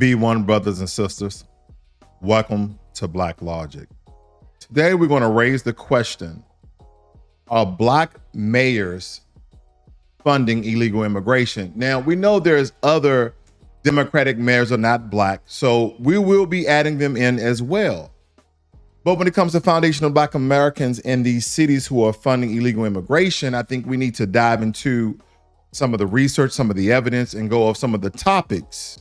B1 brothers and sisters, welcome to Blacklogic. Today we're going to raise the question, are Black mayors funding illegal immigration? Now, we know there's other Democratic mayors are not Black, so we will be adding them in as well. But when it comes to foundational Black Americans in these cities who are funding illegal immigration, I think we need to dive into some of the research, some of the evidence, and go over some of the topics.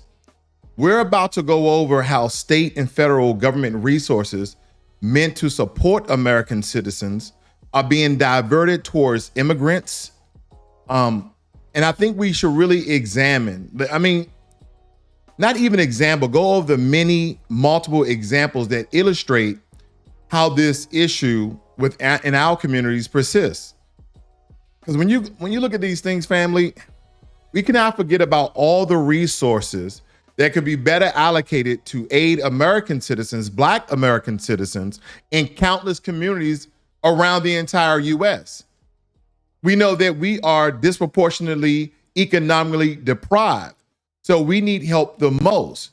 We're about to go over how state and federal government resources meant to support American citizens are being diverted towards immigrants. And I think we should really examine, not even example, go over the multiple examples that illustrate how this issue in our communities persists. Because when you look at these things, family, we cannot forget about all the resources that could be better allocated to aid American citizens, Black American citizens, in countless communities around the entire U.S. We know that we are disproportionately economically deprived, so we need help the most.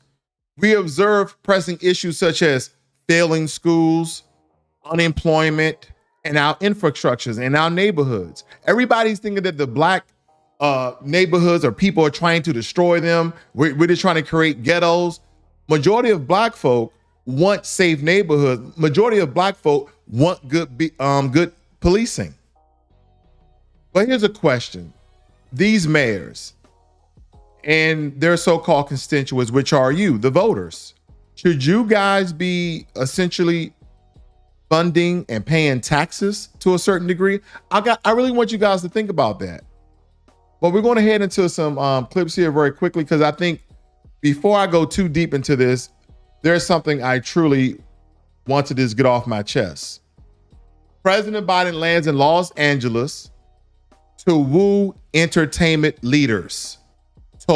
We observe pressing issues such as failing schools, unemployment, and our infrastructures in our neighborhoods. Everybody's thinking that the Black neighborhoods or people are trying to destroy them. We're just trying to create ghettos. Majority of Black folk want safe neighborhoods. Majority of Black folk want good policing. But here's a question. These mayors and their so-called constituents, which are you, the voters, should you guys be essentially funding and paying taxes to a certain degree? I really want you guys to think about that. But we're going to head into some clips here very quickly, because I think before I go too deep into this, there's something I truly want to just get off my chest. President Biden lands in Los Angeles to woo entertainment leaders. I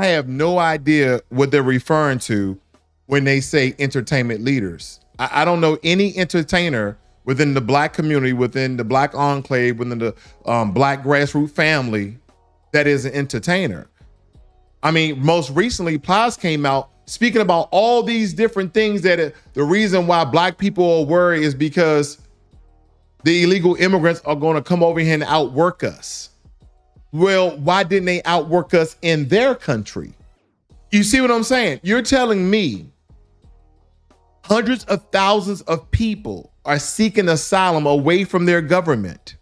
have no idea what they're referring to when they say entertainment leaders. I don't know any entertainer within the Black community, within the Black enclave, within the Black grassroots family that is an entertainer. I mean, most recently, Plies came out speaking about all these different things that the reason why Black people are worried is because the illegal immigrants are going to come over here and outwork us. Well, why didn't they outwork us in their country? You see what I'm saying? You're telling me hundreds of thousands of people are seeking asylum away from their government.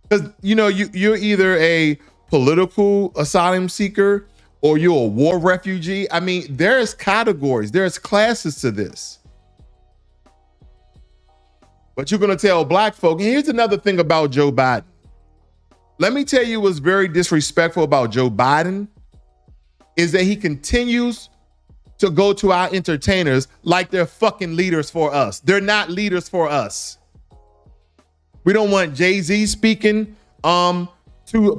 Because, you're either a political asylum seeker or you're a war refugee. I mean, there's categories, there's classes to this. But you're going to tell Black folk, and here's another thing about Joe Biden. Let me tell you what's very disrespectful about Joe Biden is that he continues to go to our entertainers like they're fucking leaders for us. They're not leaders for us. We don't want Jay-Z speaking to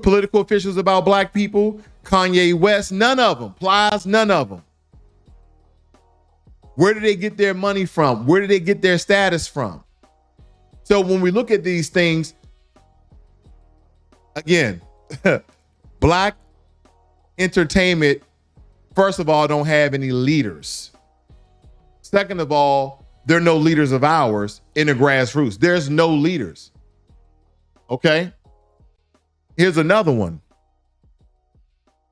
political officials about Black people. Kanye West, none of them. Plies, none of them. Where do they get their money from? Where do they get their status from? So when we look at these things, again, Black entertainment, first of all, don't have any leaders. Second of all, there are no leaders of ours in the grassroots. There's no leaders. Okay? Here's another one.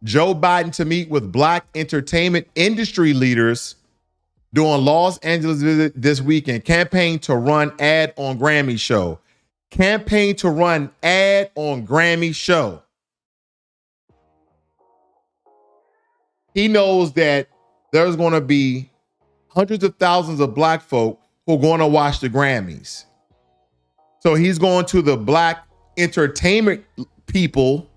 Joe Biden to meet with Black entertainment industry leaders during Los Angeles visit this weekend. Campaign to run ad on Grammy show. Campaign to run ad on Grammy show. He knows that there's going to be hundreds of thousands of Black folk who are going to watch the Grammys. So he's going to the Black entertainment people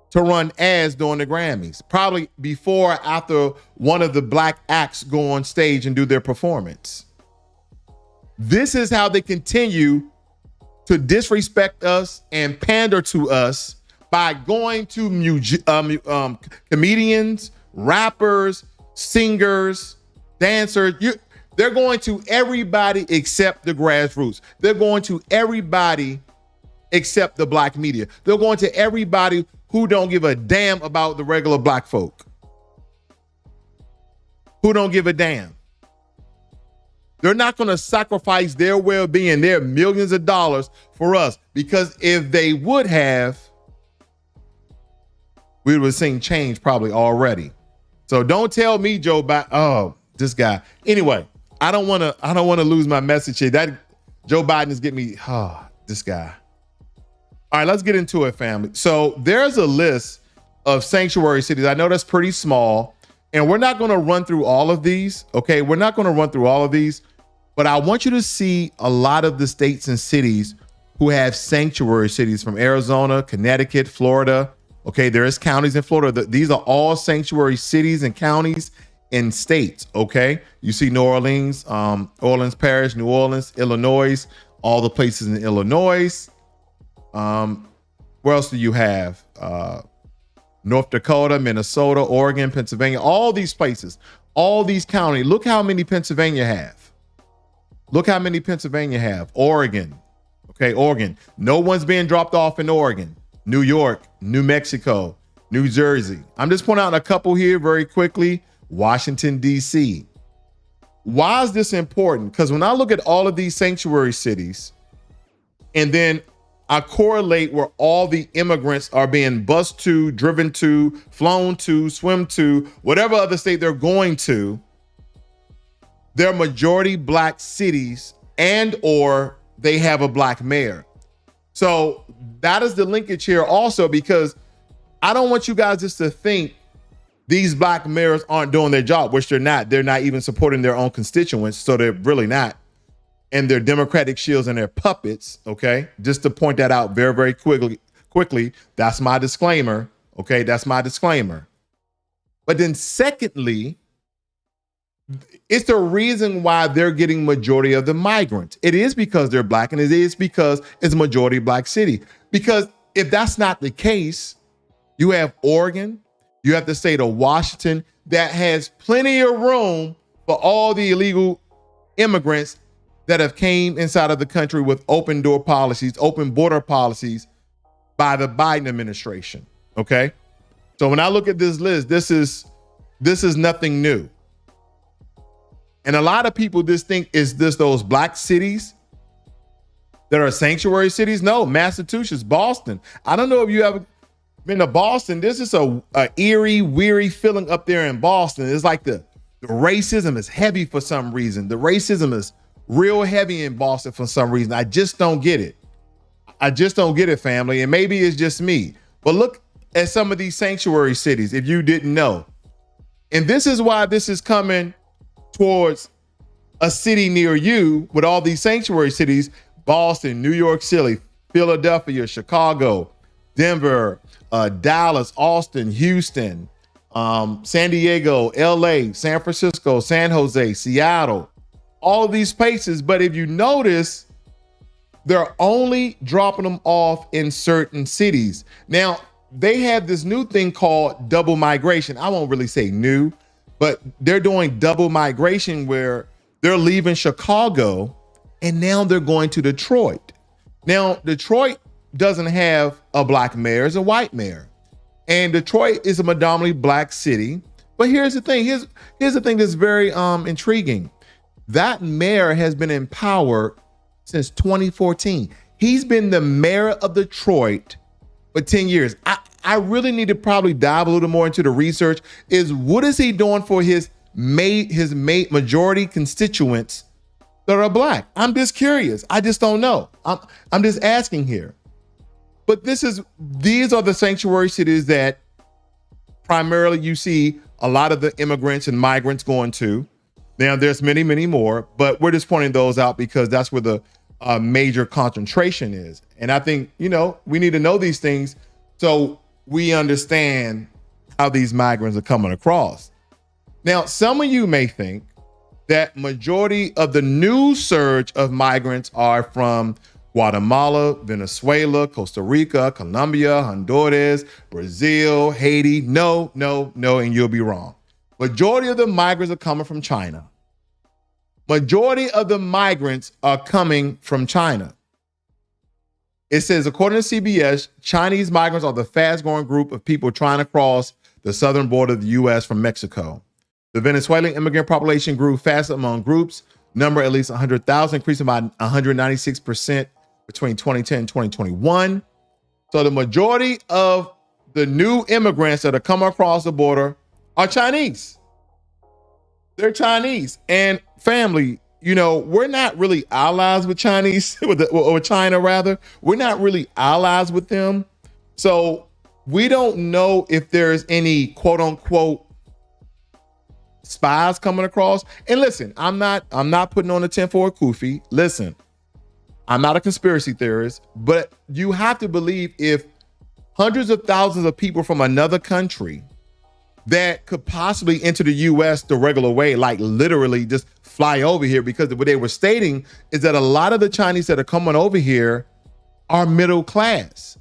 to run ads during the Grammys, probably before or after one of the Black acts go on stage and do their performance. This is how they continue to disrespect us and pander to us, by going to comedians, rappers, singers, dancers. They're going to everybody except the grassroots. They're going to everybody except the Black media. They're going to everybody who don't give a damn about the regular black folk, who don't give a damn. They're not going to sacrifice their well-being, their millions of dollars for us, because if they would have, we would have seen change probably already. So don't tell me Joe Biden. Oh, this guy. Anyway, I don't want to lose my message here. That Joe Biden is getting me. Oh, this guy. All right, let's get into it, family. So there's a list of sanctuary cities. I know that's pretty small, and we're not going to run through all of these. Okay, we're not going to run through all of these. But I want you to see a lot of the states and cities who have sanctuary cities, from Arizona, Connecticut, Florida. Okay, there is counties in Florida. These are all sanctuary cities and counties and states. Okay, you see New Orleans, Orleans Parish, New Orleans, Illinois, all the places in Illinois. Where else do you have? North Dakota, Minnesota, Oregon, Pennsylvania, all these places, all these counties. Look how many Pennsylvania have. Look how many Pennsylvania have. Oregon. Okay, Oregon. No one's being dropped off in Oregon. New York, New Mexico, New Jersey. I'm just pointing out a couple here very quickly. Washington, D.C. Why is this important? Because when I look at all of these sanctuary cities, and then I correlate where all the immigrants are being bused to, driven to, flown to, swim to, whatever other state they're going to, they're majority black cities, and or they have a black mayor. So that is the linkage here also, because I don't want you guys just to think these black mayors aren't doing their job, which they're not. They're not even supporting their own constituents, so they're really not. And they're Democratic shields and they're puppets, okay? Just to point that out very, very quickly. That's my disclaimer, okay? That's my disclaimer. But then secondly, it's the reason why they're getting majority of the migrants. It is because they're black, and it is because it's a majority black city. Because if that's not the case, you have Oregon, you have the state of Washington that has plenty of room for all the illegal immigrants that have came inside of the country with open door policies, open border policies by the Biden administration. Okay. So when I look at this list, this is nothing new. And a lot of people just think is this those black cities that are sanctuary cities? No, Massachusetts, Boston. I don't know if you ever been to Boston. This is a eerie, weary feeling up there in Boston. It's like the racism is heavy for some reason. The racism is real heavy in Boston for some reason. I just don't get it. I just don't get it, family. And maybe it's just me. But look at some of these sanctuary cities, if you didn't know. And this is why this is coming towards a city near you with all these sanctuary cities: Boston, New York City, Philadelphia, Chicago, Denver, Dallas, Austin, Houston, San Diego, LA, San Francisco, San Jose, Seattle, all of these places. But if you notice, they're only dropping them off in certain cities. Now, they have this new thing called double migration. I won't really say new, but they're doing double migration where they're leaving Chicago and now they're going to Detroit. Now, Detroit doesn't have a black mayor, it's a white mayor. And Detroit is a predominantly black city. But here's the thing, here's the thing that's very intriguing. That mayor has been in power since 2014. He's been the mayor of Detroit for 10 years. I really need to probably dive a little more into the research. Is what is he doing for his majority constituents that are black? I'm just curious. I just don't know. I'm just asking here. But these are the sanctuary cities that primarily you see a lot of the immigrants and migrants going to. Now, there's many, many more, but we're just pointing those out because that's where the major concentration is. And I think, we need to know these things so we understand how these migrants are coming across. Now, some of you may think that majority of the new surge of migrants are from Guatemala, Venezuela, Costa Rica, Colombia, Honduras, Brazil, Haiti. No, and you'll be wrong. Majority of the migrants are coming from China. Majority of the migrants are coming from China. It says, according to CBS, Chinese migrants are the fast-growing group of people trying to cross the southern border of the U.S. from Mexico. The Venezuelan immigrant population grew fast among groups, number at least 100,000, increasing by 196% between 2010 and 2021. So the majority of the new immigrants that are coming across the border are Chinese. They're Chinese. And family, you know, we're not really allies with Chinese, or China rather. We're not really allies with them. So we don't know if there's any quote unquote spies coming across. And listen, I'm not putting on the tinfoil kufi. Listen, I'm not a conspiracy theorist, but you have to believe if hundreds of thousands of people from another country that could possibly enter the U.S. the regular way, like literally just fly over here, because what they were stating is that a lot of the Chinese that are coming over here are middle class.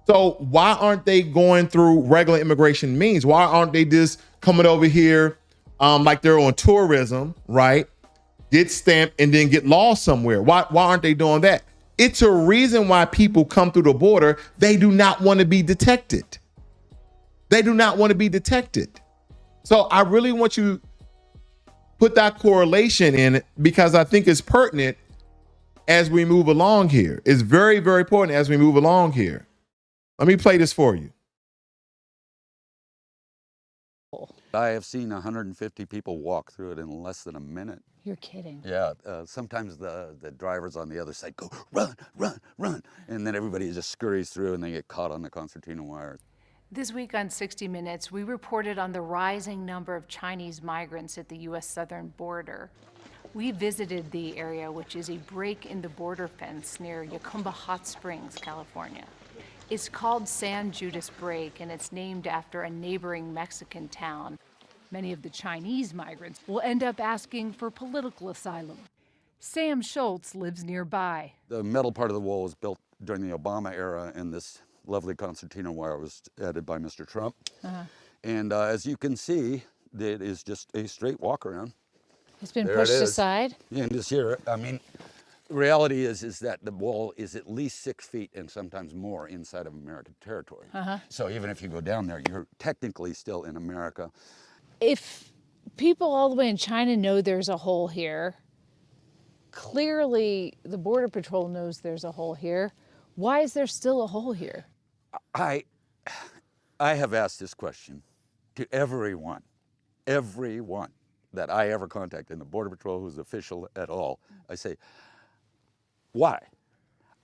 So why aren't they going through regular immigration means? Why aren't they just coming over here like they're on tourism, right? Get stamped and then get lost somewhere. Why aren't they doing that? It's a reason why people come through the border. They do not want to be detected. They do not want to be detected. So I really want you to put that correlation in, because I think it's pertinent as we move along here. It's very, very important as we move along here. Let me play this for you. I have seen 150 people walk through it in less than a minute. You're kidding. Yeah, sometimes the drivers on the other side go, run, run, run. And then everybody just scurries through and they get caught on the concertina wire. This week on 60 Minutes, we reported on the rising number of Chinese migrants at the U.S. southern border. We visited the area, which is a break in the border fence near Yakumba Hot Springs, California. It's called San Judas Break, and it's named after a neighboring Mexican town. Many of the Chinese migrants will end up asking for political asylum. Sam Schultz lives nearby. The metal part of the wall was built during the Obama era, and this lovely concertina wire was added by Mr. Trump. And as you can see, it is just a straight walk around. It's been pushed aside? You can just hear it. I mean, the reality is that the wall is at least 6 feet and sometimes more inside of American territory. So even if you go down there, you're technically still in America. If people all the way in China know there's a hole here, clearly the Border Patrol knows there's a hole here. Why is there still a hole here? I have asked this question to everyone that I ever contact in the Border Patrol who's official at all. I say, why?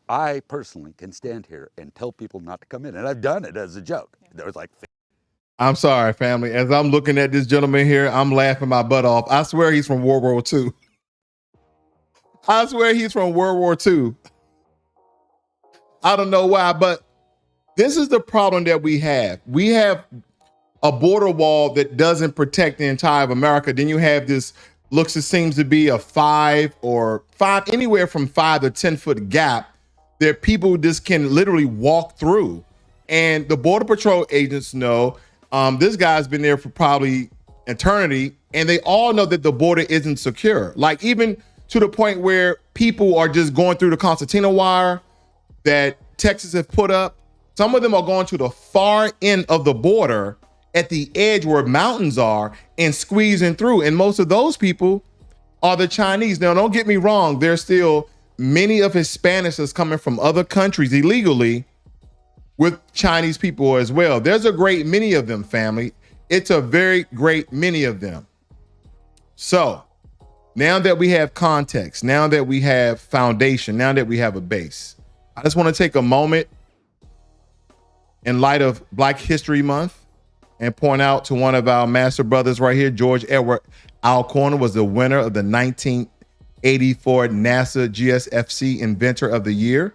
I personally can stand here and tell people not to come in, and I've done it as a joke. There was like, I'm sorry, family. As I'm looking at this gentleman here, I'm laughing my butt off. I swear he's from World War II. I swear he's from World War II. I don't know why, but this is the problem that we have. We have a border wall that doesn't protect the entire of America. Then you have this, it seems to be a anywhere from 5 to 10 foot gap that people just can literally walk through. And the Border Patrol agents know, this guy's been there for probably eternity, and they all know that the border isn't secure. Like, even to the point where people are just going through the concertina wire that Texas have put up. Some of them are going to the far end of the border at the edge where mountains are and squeezing through. And most of those people are the Chinese. Now, don't get me wrong. There's still many of Hispanics that's coming from other countries illegally with Chinese people as well. There's a great many of them, family. It's a very great many of them. So now that we have context, now that we have foundation, now that we have a base, I just want to take a moment in light of Black History Month and point out to one of our master brothers right here, George Edward Alcorn was the winner of the 1984 NASA GSFC Inventor of the Year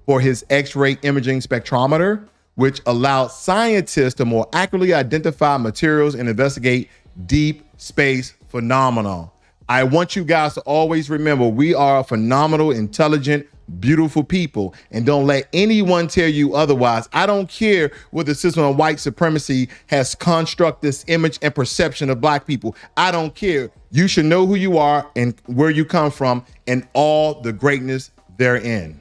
for his X-ray imaging spectrometer, which allowed scientists to more accurately identify materials and investigate deep space phenomena. I want you guys to always remember, we are a phenomenal, intelligent, beautiful people, and don't let anyone tell you otherwise. I don't care what the system of white supremacy has constructed this image and perception of Black people. I don't care. You should know who you are and where you come from and all the greatness therein.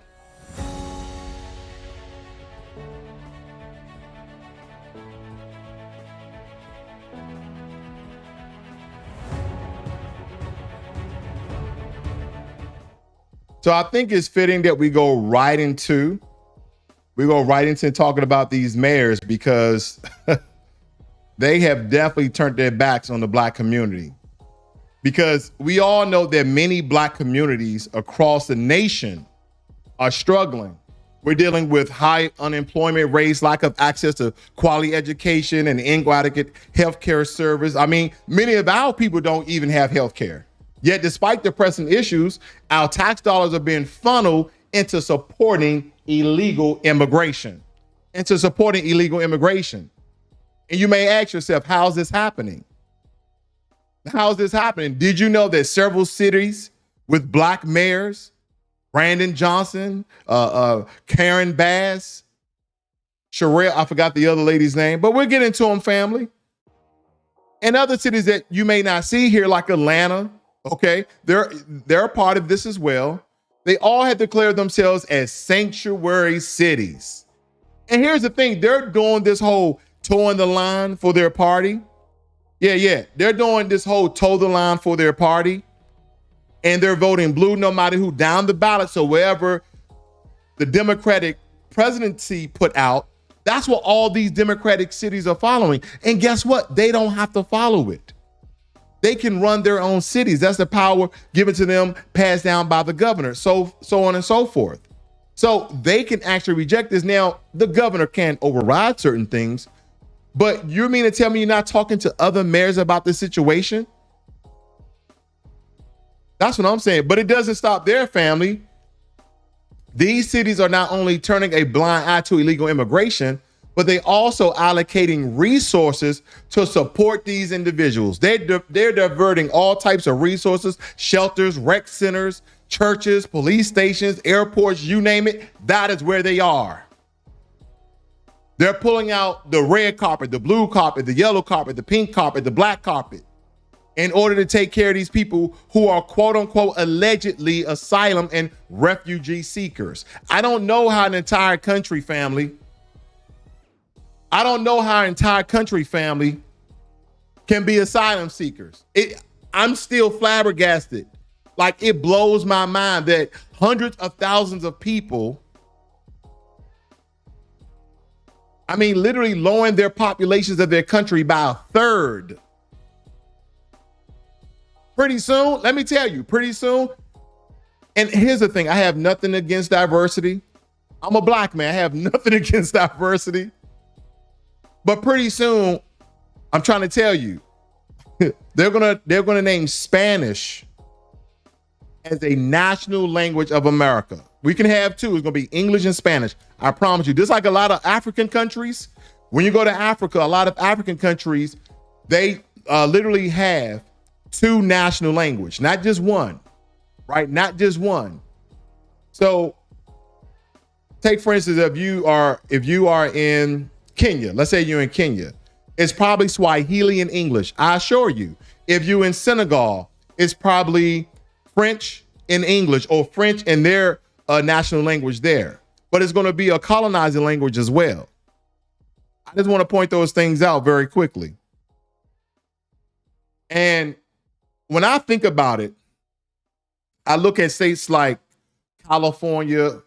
So I think it's fitting that we go right into talking about these mayors, because they have definitely turned their backs on the Black community. Because we all know that many Black communities across the nation are struggling. We're dealing with high unemployment rates, lack of access to quality education and inadequate healthcare service. I mean, many of our people don't even have healthcare. Yet, despite the pressing issues, our tax dollars are being funneled into supporting illegal immigration. And you may ask yourself, how's this happening? How's this happening? Did you know that several cities with Black mayors, Brandon Johnson, Karen Bass, Sherelle, I forgot the other lady's name, but we'll get into them, family. And other cities that you may not see here, like Atlanta, okay, they're a part of this as well. They all had declared themselves as sanctuary cities. And here's the thing, they're doing this whole towing the line for their party. Yeah, they're doing this whole toe the line for their party. And they're voting blue no matter who down the ballot. So wherever the Democratic presidency put out, that's what all these Democratic cities are following. And guess what? They don't have to follow it. They can run their own cities. That's the power given to them, passed down by the governor, so on and so forth. So they can actually reject this. Now, the governor can't override certain things, but you mean to tell me you're not talking to other mayors about this situation? That's what I'm saying. But it doesn't stop there, family. These cities are not only turning a blind eye to illegal immigration, but they also allocating resources to support these individuals. They're diverting all types of resources, shelters, rec centers, churches, police stations, airports, you name it. That is where they are. They're pulling out the red carpet, the blue carpet, the yellow carpet, the pink carpet, the black carpet, in order to take care of these people who are, quote unquote, allegedly asylum and refugee seekers. I don't know how an entire country, family, can be asylum seekers. I'm still flabbergasted. Like, it blows my mind that hundreds of thousands of people, I mean, literally lowering their populations of their country by a third. Pretty soon, let me tell you, and here's the thing, I have nothing against diversity. I'm a Black man, I have nothing against diversity. But pretty soon, I'm trying to tell you, they're gonna name Spanish as a national language of America. We can have two. It's gonna be English and Spanish. I promise you. Just like a lot of African countries, when you go to Africa, a lot of African countries, they literally have two national language, not just one, right? Not just one. So take, for instance, if you are in Kenya, let's say you're in Kenya, it's probably Swahili and English. I assure you. If you're in Senegal, it's probably French and English, or French and their national language there. But it's going to be a colonizing language as well. I just want to point those things out very quickly. And when I think about it, I look at states like California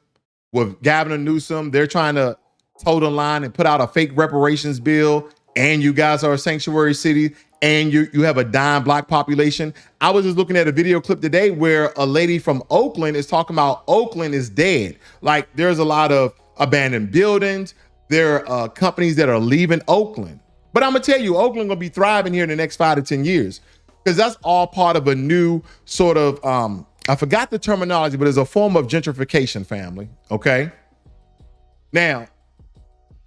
with Gavin Newsom. They're trying to toe the line and put out a fake reparations bill, and you guys are a sanctuary city, and you have a dying Black population. I was just looking at a video clip today where a lady from Oakland is talking about Oakland is dead. Like, there's a lot of abandoned buildings. There are companies that are leaving Oakland. But I'm gonna tell you, Oakland gonna be thriving here in the next 5 to 10 years, because that's all part of a new sort of, I forgot the terminology, but it's a form of gentrification, family, okay? Now,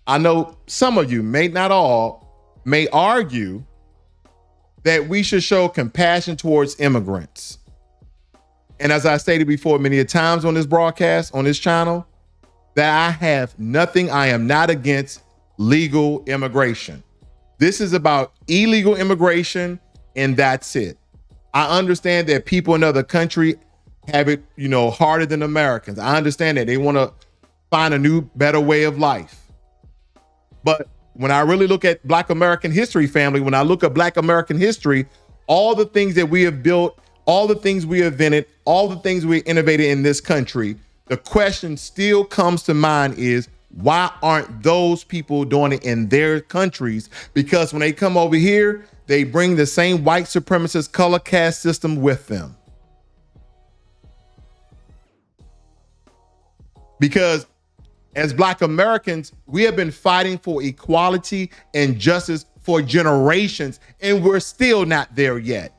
I know some of you, not all, may argue that we should show compassion towards immigrants. And as I stated before many times on this broadcast, on this channel, that I am not against legal immigration. This is about illegal immigration, and that's it. I understand that people in other countries have it, harder than Americans. I understand that they want to find a new, better way of life. But when I really look at Black American history, family, when I look at Black American history, all the things that we have built, all the things we have invented, all the things we innovated in this country, the question still comes to mind is, why aren't those people doing it in their countries? Because when they come over here, they bring the same white supremacist color caste system with them. Because as Black Americans, we have been fighting for equality and justice for generations, and we're still not there yet.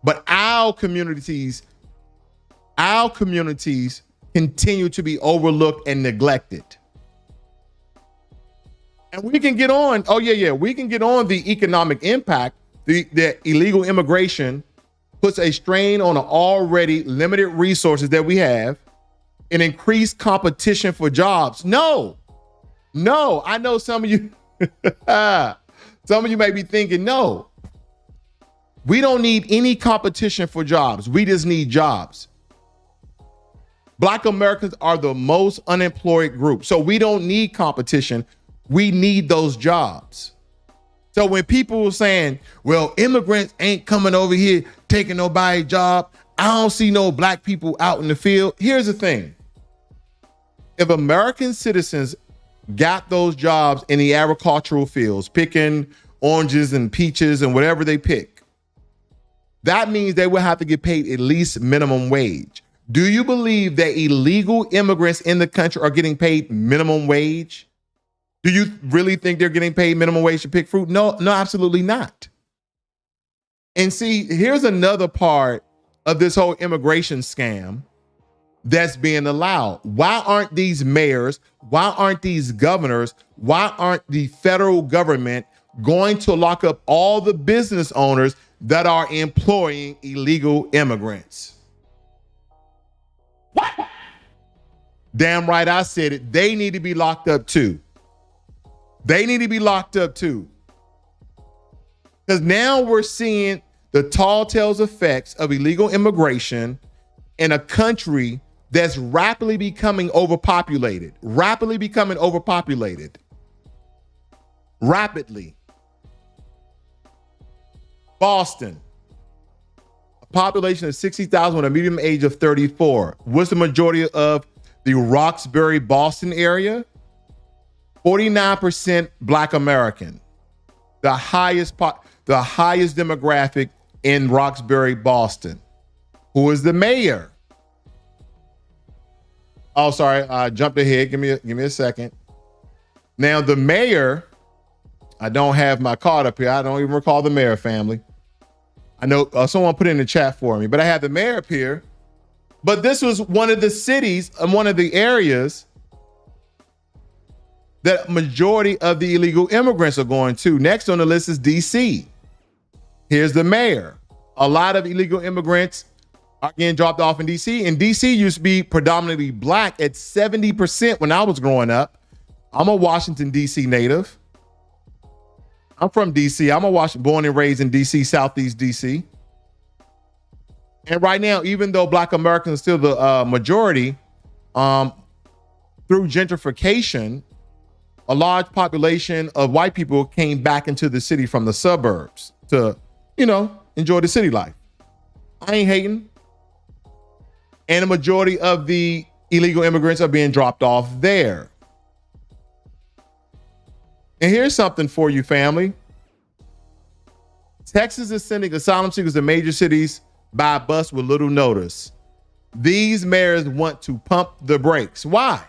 But our communities continue to be overlooked and neglected. And we can get on, we can get on the economic impact. The illegal immigration puts a strain on the already limited resources that we have and increased competition for jobs. No, I know some of you, some of you may be thinking, no, we don't need any competition for jobs. We just need jobs. Black Americans are the most unemployed group. So we don't need competition. We need those jobs. So when people are saying, well, immigrants ain't coming over here taking nobody's job, I don't see no Black people out in the field. Here's the thing. If American citizens got those jobs in the agricultural fields, picking oranges and peaches and whatever they pick, that means they will have to get paid at least minimum wage. Do you believe that illegal immigrants in the country are getting paid minimum wage? Do you really think they're getting paid minimum wage to pick fruit? No, absolutely not. And see, here's another part of this whole immigration scam that's being allowed. Why aren't these mayors, why aren't these governors, why aren't the federal government going to lock up all the business owners that are employing illegal immigrants? What? Damn right, I said it. They need to be locked up too. They need to be locked up too. Because now we're seeing the tall tales effects of illegal immigration in a country that's rapidly becoming overpopulated. Rapidly. Boston, a population of 60,000 with a median age of 34. What's the majority of the Roxbury, Boston area? 49% Black American. The highest demographic in Roxbury, Boston. Who is the mayor? Oh, sorry, I jumped ahead. Give me a second. Now, the mayor, I don't have my card up here. I don't even recall the mayor family. I know someone put it in the chat for me, but I have the mayor up here. But this was one of the cities and one of the areas that majority of the illegal immigrants are going to. Next on the list is DC. Here's the mayor. A lot of illegal immigrants are getting dropped off in DC. And DC used to be predominantly Black at 70% when I was growing up. I'm a Washington, DC native. I'm from DC. I'm born and raised in DC, Southeast DC. And right now, even though Black Americans are still the majority, through gentrification, a large population of white people came back into the city from the suburbs to, enjoy the city life. I ain't hating. And the majority of the illegal immigrants are being dropped off there. And here's something for you, family. Texas is sending asylum seekers to major cities by bus with little notice. These mayors want to pump the brakes. Why?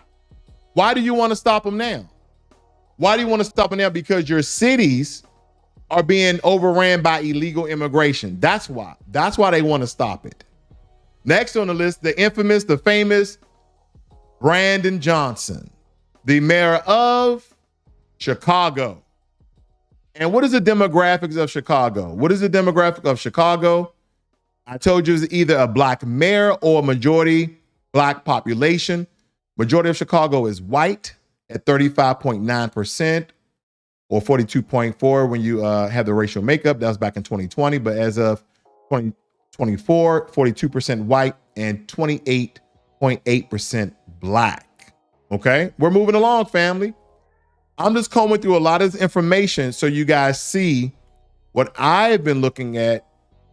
Why do you want to stop them now? Why do you want to stop them now? Because your cities are being overran by illegal immigration. That's why. That's why they want to stop it. Next on the list, the famous Brandon Johnson, the mayor of Chicago. And what is the demographics of Chicago? What is the demographic of Chicago? I told you it's either a Black mayor or a majority Black population. Majority of Chicago is white at 35.9% or 42.4% when you have the racial makeup. That was back in 2020. But as of 2024, 42% white and 28.8% Black. Okay, we're moving along, family. I'm just combing through a lot of this information so you guys see what I've been looking at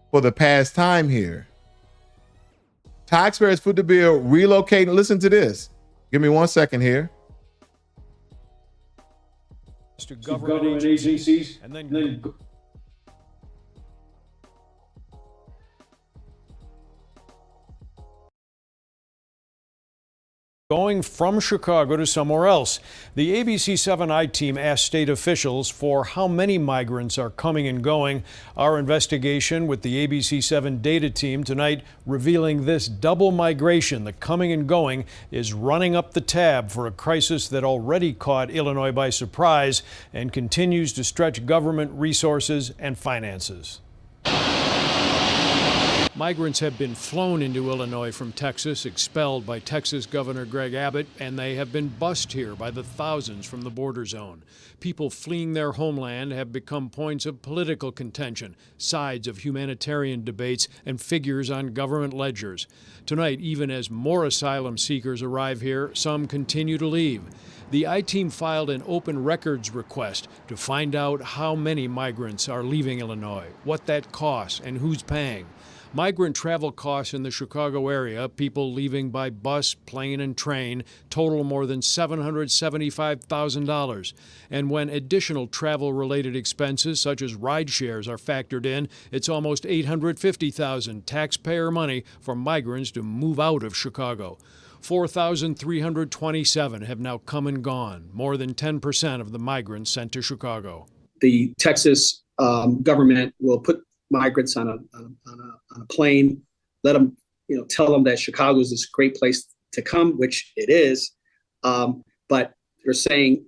for the past time here. Taxpayers foot the bill, relocating. Listen to this. Give me 1 second here. To government agencies, and then going from Chicago to somewhere else. The ABC7 I-Team asked state officials for how many migrants are coming and going. Our investigation with the ABC7 data team tonight revealing this double migration, the coming and going, is running up the tab for a crisis that already caught Illinois by surprise and continues to stretch government resources and finances. Migrants have been flown into Illinois from Texas, expelled by Texas Governor Greg Abbott, and they have been bussed here by the thousands from the border zone. People fleeing their homeland have become points of political contention, sides of humanitarian debates, and figures on government ledgers. Tonight, even as more asylum seekers arrive here, some continue to leave. The I-Team filed an open records request to find out how many migrants are leaving Illinois, what that costs, and who's paying. Migrant travel costs in the Chicago area, people leaving by bus, plane, and train, total more than $775,000. And when additional travel-related expenses, such as ride shares, are factored in, it's almost $850,000 taxpayer money for migrants to move out of Chicago. 4,327 have now come and gone, more than 10% of the migrants sent to Chicago. The Texas government will put migrants on a plane, let them, tell them that Chicago is this great place to come, which it is. But they're saying,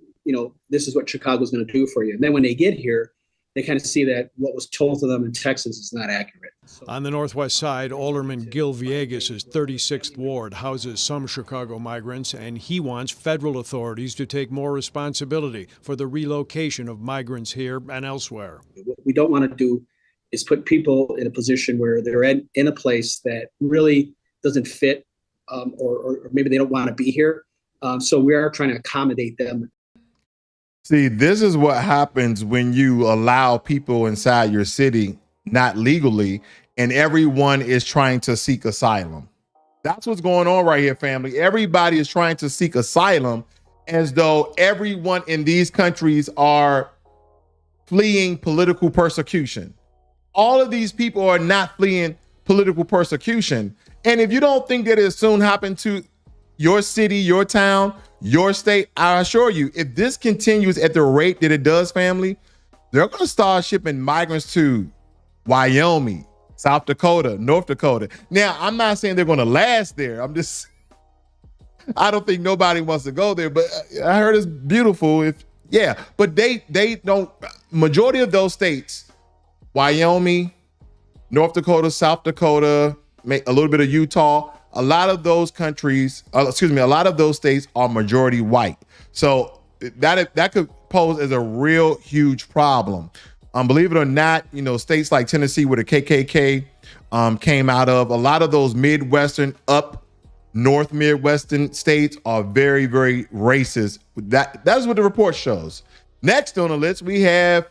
this is what Chicago is going to do for you. And then when they get here, they kind of see that what was told to them in Texas is not accurate. On the northwest side, Alderman Gil Villegas' 36th Ward houses some Chicago migrants, and he wants federal authorities to take more responsibility for the relocation of migrants here and elsewhere. What we don't want to do is put people in a position where they're in a place that really doesn't fit, or maybe they don't want to be here. So we are trying to accommodate them. See, this is what happens when you allow people inside your city, not legally, and everyone is trying to seek asylum. That's what's going on right here, family. Everybody is trying to seek asylum as though everyone in these countries are fleeing political persecution. All of these people are not fleeing political persecution. And if you don't think that it soon happen to your city, your town, your state, I assure you, if this continues at the rate that it does, family, they're going to start shipping migrants to Wyoming, South Dakota, North Dakota. Now, I'm not saying they're going to last there. I don't think nobody wants to go there, but I heard it's beautiful. But they don't, majority of those states, Wyoming, North Dakota, South Dakota, a little bit of Utah, a lot of those countries, a lot of those states are majority white. So that could pose as a real huge problem. Believe it or not, states like Tennessee, where the KKK came out of, a lot of those North Midwestern states are very, very racist. That's what the report shows. Next on the list, we have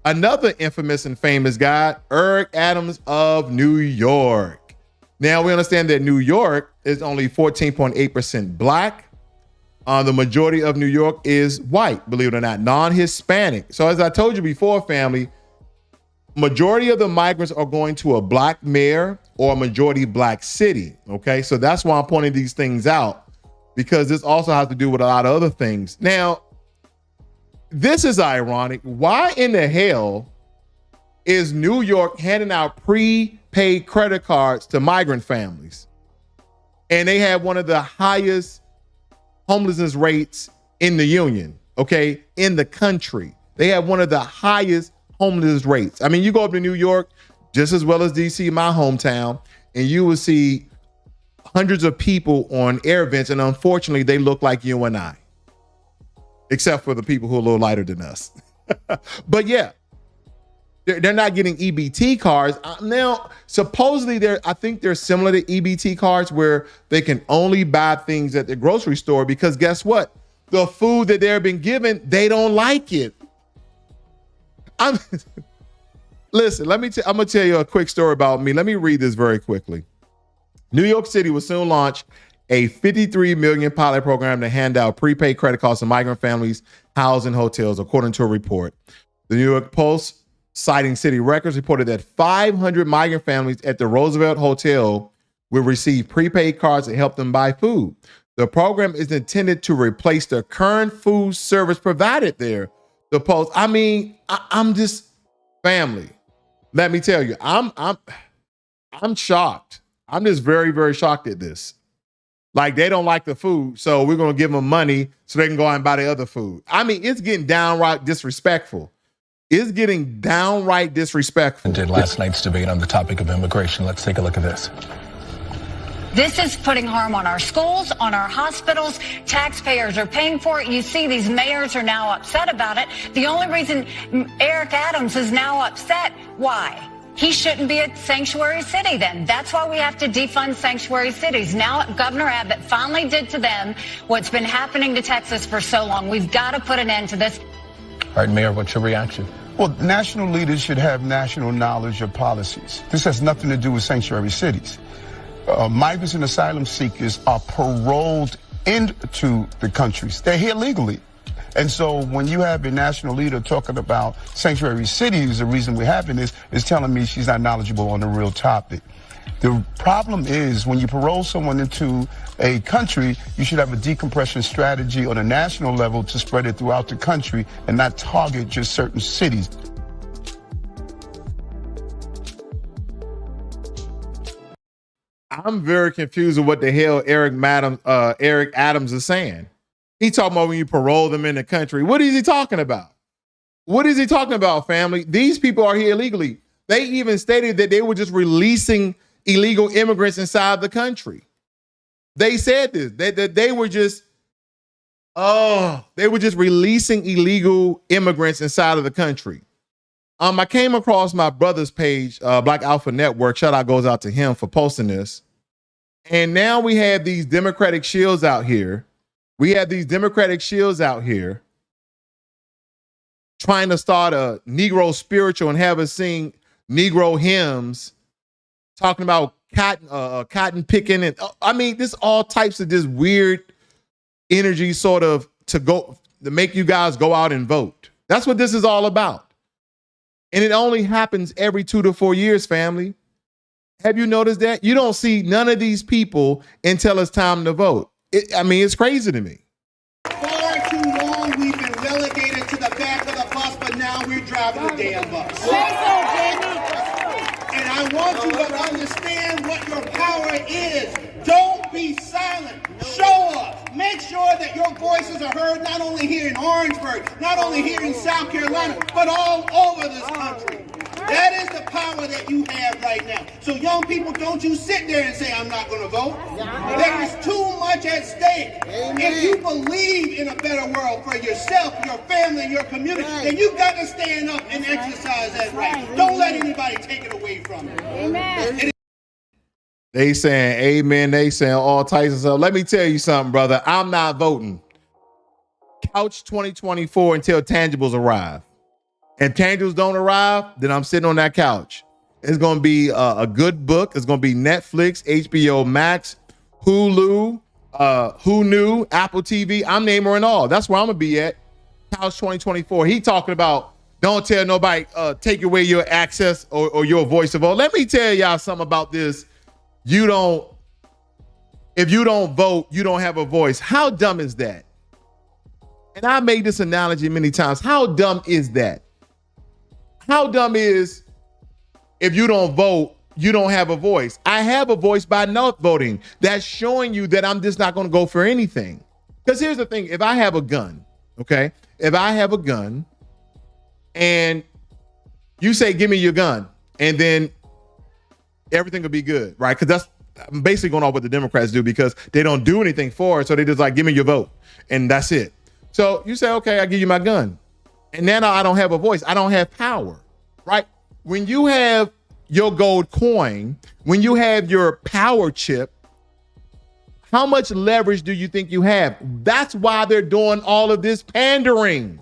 another infamous and famous guy, Eric Adams of New York. Now, we understand that New York is only 14.8% black. The majority of New York is white, believe it or not, non-Hispanic. So as I told you before, family, majority of the migrants are going to a black mayor or a majority black city, okay? So that's why I'm pointing these things out, because this also has to do with a lot of other things. Now, this is ironic. Why in the hell is New York handing out prepaid credit cards to migrant families? And they have one of the highest homelessness rates in the union, okay, in the country. They have one of the highest homelessness rates. I mean, you go up to New York, just as well as DC, my hometown, and you will see hundreds of people on air vents, and unfortunately, they look like you and I, except for the people who are a little lighter than us. But yeah, they're not getting EBT cards. Now, supposedly, I think they're similar to EBT cards where they can only buy things at the grocery store, because guess what? The food that they're being given, they don't like it. Listen, I'm going to tell you a quick story about me. Let me read this very quickly. New York City will soon launch a $53 million pilot program to hand out prepaid credit cards to migrant families housed in hotels, according to a report. The New York Post, citing city records, reported that 500 migrant families at the Roosevelt Hotel will receive prepaid cards to help them buy food. The program is intended to replace the current food service provided there. The Post, I'm just family. Let me tell you, I'm shocked. I'm just very, very shocked at this. Like, they don't like the food, so we're going to give them money so they can go out and buy the other food. I mean, it's getting downright disrespectful. It's getting downright disrespectful. Did last night's debate on the topic of immigration. Let's take a look at this. This is putting harm on our schools, on our hospitals. Taxpayers are paying for it. You see, these mayors are now upset about it. The only reason Eric Adams is now upset, why? He shouldn't be a sanctuary city then. That's why we have to defund sanctuary cities. Now Governor Abbott finally did to them what's been happening to Texas for so long. We've got to put an end to this. All right, Mayor, what's your reaction? Well, national leaders should have national knowledge of policies. This has nothing to do with sanctuary cities. Migrants and asylum seekers are paroled into the countries. They're here legally. And so when you have a national leader talking about sanctuary cities, the reason we're having this is telling me she's not knowledgeable on the real topic. The problem is when you parole someone into a country, you should have a decompression strategy on a national level to spread it throughout the country and not target just certain cities. I'm very confused with what the hell Eric Adams is saying. He talking about when you parole them in the country. What is he talking about? What is he talking about, family? These people are here illegally. They even stated that they were just releasing illegal immigrants inside the country. They said this, that they were just releasing illegal immigrants inside of the country. I came across my brother's page, Black Alpha Network. Shout out goes out to him for posting this. And now we have these Democratic shields out here. Trying to start a Negro spiritual and have us sing Negro hymns, talking about cotton picking. And this all types of this weird energy sort of to make you guys go out and vote. That's what this is all about. And it only happens every 2 to 4 years, family. Have you noticed that? You don't see none of these people until it's time to vote. It's crazy to me. Far too long we've been relegated to the back of the bus, but now we're driving the damn bus. And I want you to understand what your power is. Don't be silent. Show up. Make sure that your voices are heard not only here in Orangeburg, not only here in South Carolina, but all over this country. That is the power that you have right now. So young people, don't you sit there and say, I'm not going to vote. There is too much at stake. If you believe in a better world for yourself, your family, your community, then you've got to stand up and exercise that right. Don't let anybody take it away from you. Amen. They saying amen. They saying all types of stuff. Let me tell you something, brother. I'm not voting. Couch 2024 until tangibles arrive. And tangibles don't arrive, then I'm sitting on that couch. It's going to be a good book. It's going to be Netflix, HBO Max, Hulu, Who Knew, Apple TV. I'm naming it all. That's where I'm going to be at. Couch 2024. He talking about don't tell nobody, take away your access or your voice to vote. Let me tell y'all something about this. If you don't vote, you don't have a voice. How dumb is that? And I made this analogy many times. How dumb is that? How dumb is if you don't vote, you don't have a voice? I have a voice by not voting. That's showing you that I'm just not going to go for anything. Because here's the thing. If I have a gun, okay? If I have a gun and you say, give me your gun, and then everything will be good, right? Because I'm basically going off what the Democrats do because they don't do anything for it. So they just like, give me your vote. And that's it. So you say, okay, I'll give you my gun. And now I don't have a voice. I don't have power, right? When you have your gold coin, when you have your power chip, how much leverage do you think you have? That's why they're doing all of this pandering.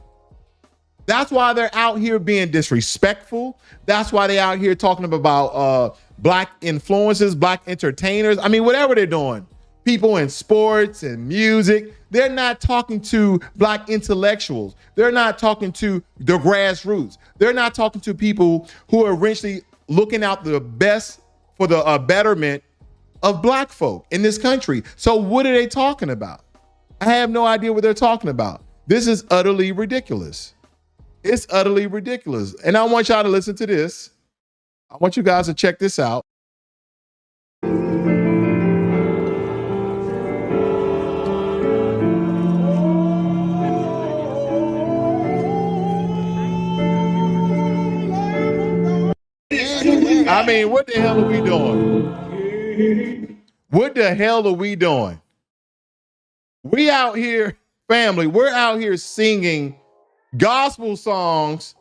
That's why they're out here being disrespectful. That's why they're out here talking about black influencers, black entertainers. I mean, whatever they're doing. People in sports and music, they're not talking to black intellectuals. They're not talking to the grassroots. They're not talking to people who are eventually looking out the best for the betterment of black folk in this country. So what are they talking about? I have no idea what they're talking about. This is utterly ridiculous. It's utterly ridiculous. And I want y'all to listen to this. I want you guys to check this out. I mean, what the hell are we doing? What the hell are we doing? We out here, family, we're out here singing gospel songs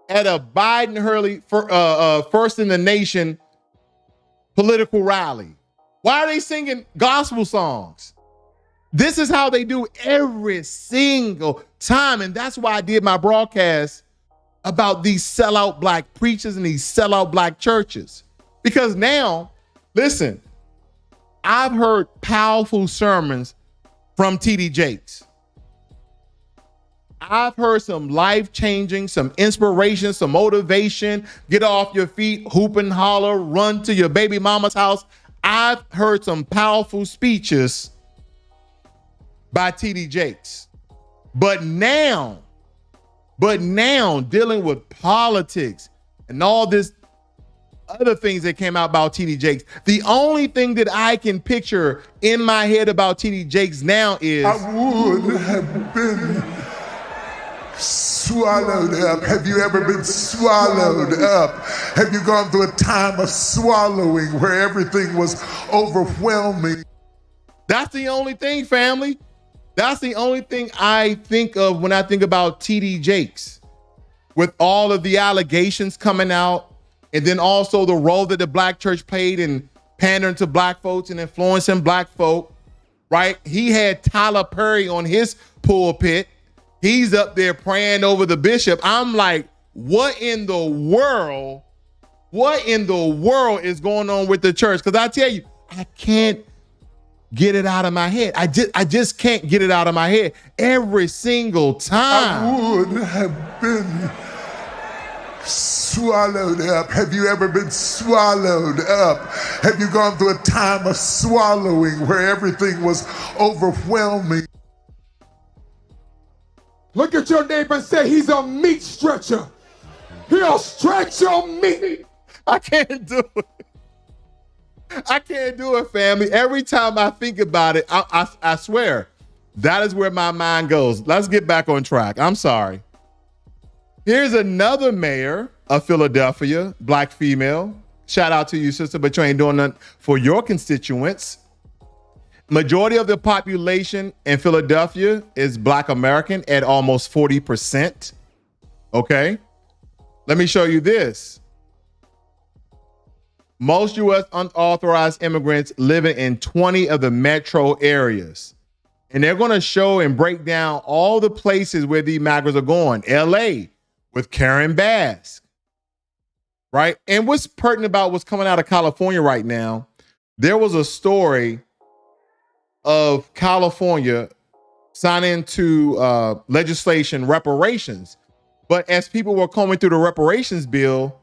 at a Biden-Hurley first in the nation political rally. Why are they singing gospel songs? This is how they do every single time. And that's why I did my broadcast about these sellout black preachers and these sellout black churches. Because now, listen, I've heard powerful sermons from T.D. Jakes. I've heard some life-changing, some inspiration, some motivation, get off your feet, hoop and holler, run to your baby mama's house. I've heard some powerful speeches by T.D. Jakes. But now, dealing with politics and all this other things that came out about T.D. Jakes, the only thing that I can picture in my head about T.D. Jakes now is I would have been swallowed up. Have you ever been swallowed up? Have you gone through a time of swallowing where everything was overwhelming? That's the only thing, family. That's the only thing I think of when I think about T.D. Jakes, with all of the allegations coming out, and then also the role that the black church played in pandering to black folks and influencing black folk, right? He had Tyler Perry on his pulpit. He's up there praying over the bishop. I'm like, what in the world is going on with the church? Because I tell you, I can't get it out of my head. I just can't get it out of my head every single time. I would have been swallowed up. Have you ever been swallowed up? Have you gone through a time of swallowing where everything was overwhelming? Look at your neighbor and say, he's a meat stretcher. He'll stretch your meat. I can't do it. I can't do it, family. Every time I think about it, I swear, that is where my mind goes. Let's get back on track. I'm sorry. Here's another mayor of Philadelphia, black female. Shout out to you, sister, but you ain't doing nothing for your constituents. Majority of the population in Philadelphia is black American at almost 40%. Okay. Let me show you this. Most U.S. unauthorized immigrants living in 20 of the metro areas. And they're going to show and break down all the places where these migrants are going. L.A. with Karen Bass, right? And what's pertinent about what's coming out of California right now, there was a story of California signing into legislation reparations. But as people were combing through the reparations bill,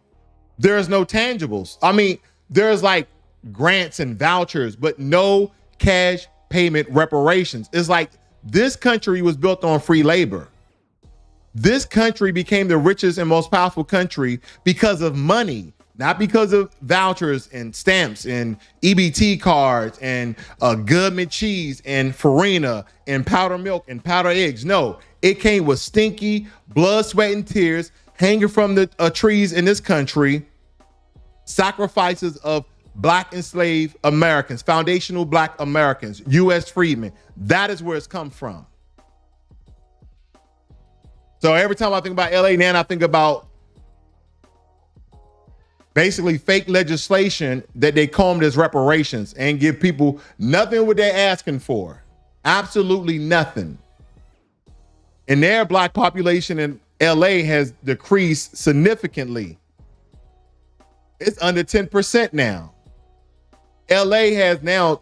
there's no tangibles. I mean, there's like grants and vouchers, but no cash payment reparations. It's like this country was built on free labor. This country became the richest and most powerful country because of money, not because of vouchers and stamps and EBT cards and Goodman cheese and Farina and powdered milk and powdered eggs. No, it came with stinky blood, sweat, and tears hanging from the trees in this country, sacrifices of black enslaved Americans, foundational black Americans, U.S. freedmen. That is where it's come from. So every time I think about LA now, I think about basically fake legislation that they combed as reparations and give people nothing what they're asking for. Absolutely nothing. And their black population LA has decreased significantly. It's under 10% now. LA has now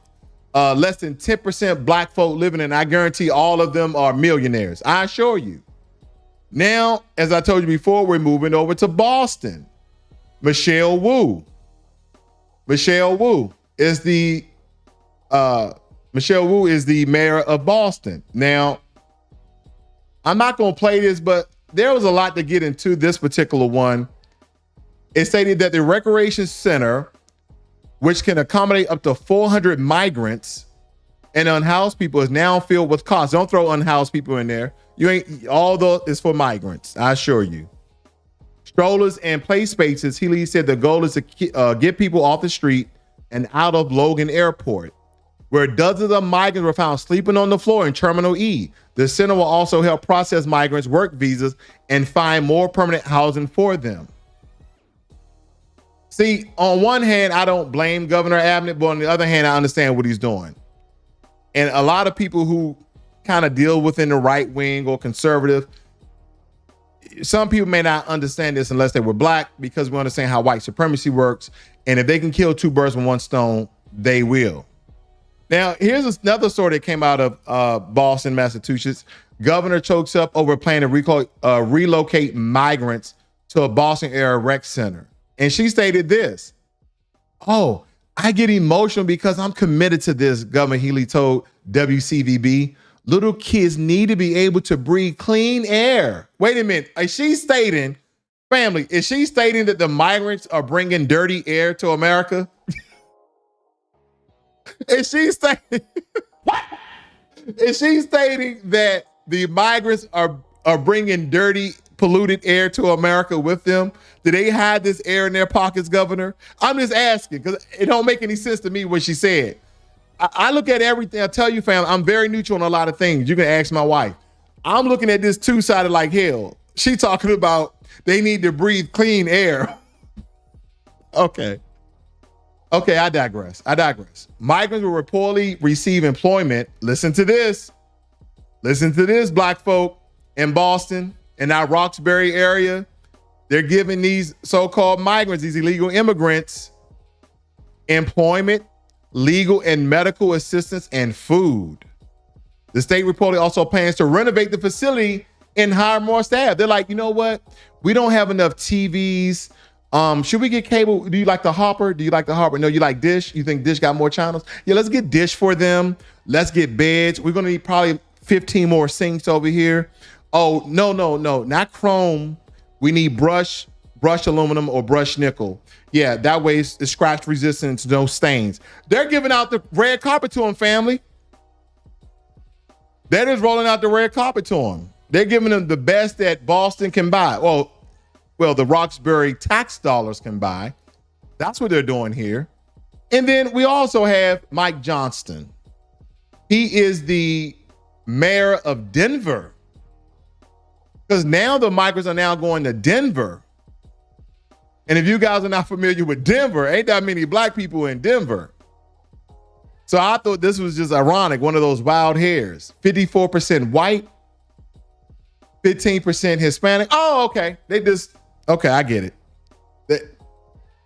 less than 10% black folk living, and I guarantee all of them are millionaires. I assure you. Now, as I told you before, we're moving over to Boston. Michelle Wu is the mayor of Boston. Now, I'm not going to play this, but there was a lot to get into this particular one. It stated that the recreation center, which can accommodate up to 400 migrants and unhoused people, is now filled with costs. Don't throw unhoused people in there. Although it's for migrants, I assure you. Strollers and play spaces, Healy said the goal is to get people off the street and out of Logan Airport, where dozens of migrants were found sleeping on the floor in Terminal E. The center will also help process migrants' work visas and find more permanent housing for them. See, on one hand, I don't blame Governor Abbott, but on the other hand, I understand what he's doing. And a lot of people who kind of deal within the right wing or conservative, some people may not understand this unless they were black, because we understand how white supremacy works. And if they can kill two birds with one stone, they will. Now, here's another story that came out of Boston, Massachusetts. Governor chokes up over plan to relocate migrants to a Boston area rec center. And she stated this: "Oh, I get emotional because I'm committed to this," Governor Healy told WCVB. "Little kids need to be able to breathe clean air." Wait a minute. Is she stating that the migrants are bringing dirty air to America? Is she stating what? Is she stating that the migrants are bringing dirty, polluted air to America with them? Do they hide this air in their pockets, Governor? I'm just asking, because it don't make any sense to me what she said. I look at everything. I tell you, fam, I'm very neutral on a lot of things. You can ask my wife. I'm looking at this two-sided like hell. She talking about they need to breathe clean air. Okay, I digress. Migrants will reportedly receive employment. Listen to this, black folk in Boston, in our Roxbury area. They're giving these so-called migrants, these illegal immigrants, employment, legal and medical assistance, and food. The state reportedly also plans to renovate the facility and hire more staff. They're like, you know what? We don't have enough TVs. Should we get cable? Do you like the Hopper? No, you like Dish? You think Dish got more channels? Yeah, let's get Dish for them. Let's get beds. We're going to need probably 15 more sinks over here. Oh, no, not chrome. We need brushed aluminum or brushed nickel. Yeah, that way it's scratch resistant, no stains. They're giving out the red carpet to them, family. They're just rolling out the red carpet to them. They're giving them the best that Boston can buy. Well, the Roxbury tax dollars can buy. That's what they're doing here. And then we also have Mike Johnston. He is the mayor of Denver. Because now the migrants are now going to Denver. And if you guys are not familiar with Denver, ain't that many black people in Denver. So I thought this was just ironic, one of those wild hairs. 54% white, 15% Hispanic. Oh, okay. I get it.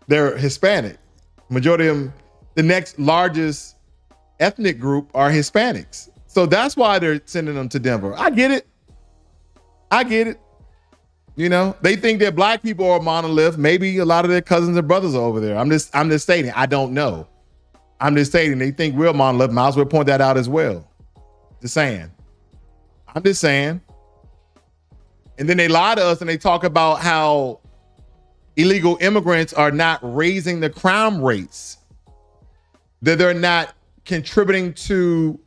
They're Hispanic. Majority of them, the next largest ethnic group are Hispanics. So that's why they're sending them to Denver. I get it. You know, they think that black people are a monolith. Maybe a lot of their cousins and brothers are over there. I'm just stating. I don't know. I'm just stating they think we're a monolith. Might as well point that out as well. I'm just saying. And then they lie to us and they talk about how illegal immigrants are not raising the crime rates, that they're not contributing to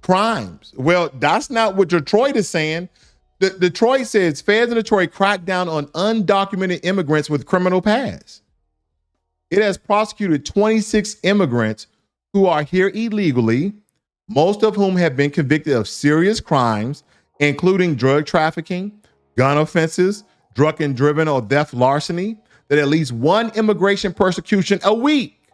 crimes. Well, that's not what Detroit is saying. Detroit says feds in Detroit crack down on undocumented immigrants with criminal past. It has prosecuted 26 immigrants who are here illegally, most of whom have been convicted of serious crimes, including drug trafficking, gun offenses, drunk and driven or theft larceny, that at least one immigration persecution a week.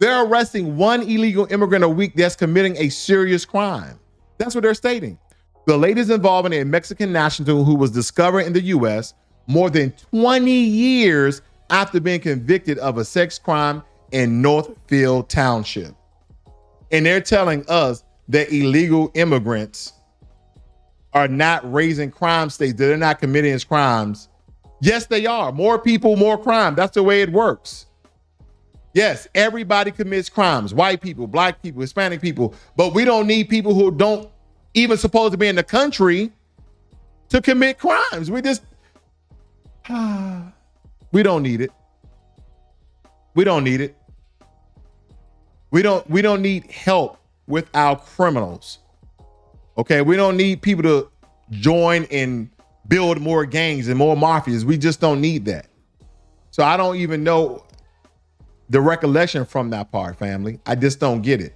They're arresting one illegal immigrant a week that's committing a serious crime. That's what they're stating. The latest involving a Mexican national who was discovered in the U.S. more than 20 years after being convicted of a sex crime in Northfield Township. And they're telling us that illegal immigrants are not raising crime states, that they're not committing as crimes. Yes, they are. More people, more crime. That's the way it works. Yes, everybody commits crimes. White people, black people, Hispanic people. But we don't need people who don't even supposed to be in the country to commit crimes. We just, we don't need it. We don't need it. We don't need help with our criminals. Okay, we don't need people to join and build more gangs and more mafias. We just don't need that. So I don't even know the recollection from that part, family. I just don't get it.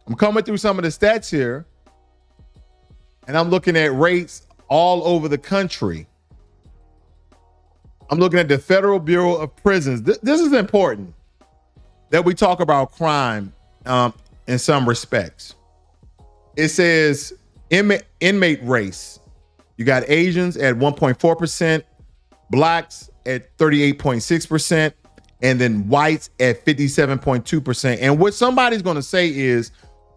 I'm coming through some of the stats here, and I'm looking at rates all over the country. I'm looking at the Federal Bureau of Prisons. This is important that we talk about crime in some respects. It says inmate race. You got Asians at 1.4%, blacks at 38.6%, and then whites at 57.2%. And what somebody's going to say is,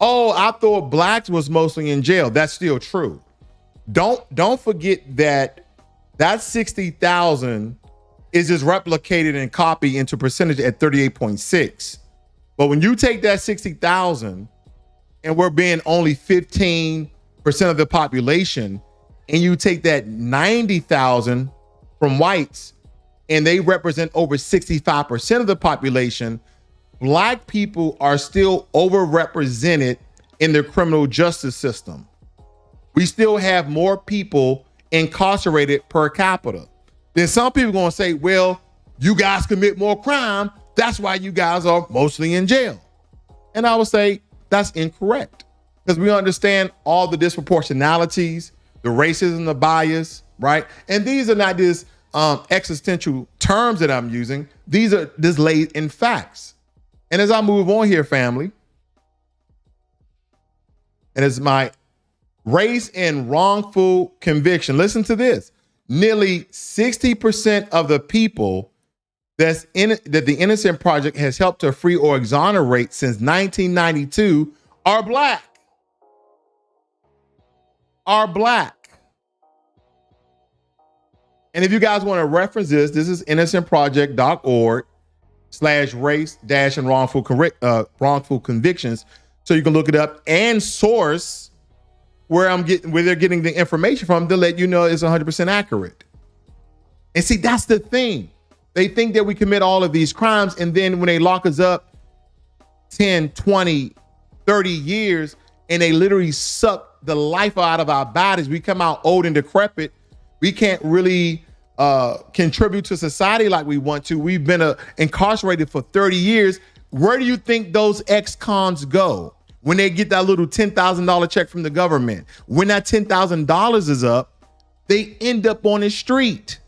oh, I thought blacks was mostly in jail. That's still true. Don't forget that 60,000 is just replicated and copied into percentage at 38.6. But when you take that 60,000 and we're being only 15% of the population, and you take that 90,000 from whites and they represent over 65% of the population, black people are still overrepresented in the criminal justice system. We still have more people incarcerated per capita. Then some people are going to say, well, you guys commit more crime. That's why you guys are mostly in jail. And I would say that's incorrect, because we understand all the disproportionalities, the racism, the bias, right? And these are not just existential terms that I'm using. These are just laid in facts. And as I move on here, family, and as my race and wrongful conviction, listen to this. Nearly 60% of the people that the Innocent Project has helped to free or exonerate since 1992 are black. Are black. And if you guys want to reference this is innocentproject.org/race-and-wrongful convictions. So you can look it up and source where they're getting the information from to let you know it's 100% accurate. And see, that's the thing. They think that we commit all of these crimes, and then when they lock us up 10, 20, 30 years, and they literally suck the life out of our bodies, we come out old and decrepit. We can't really contribute to society like we want to. We've been incarcerated for 30 years. Where do you think those ex-cons go when they get that little $10,000 check from the government? When that $10,000 is up, they end up on the street.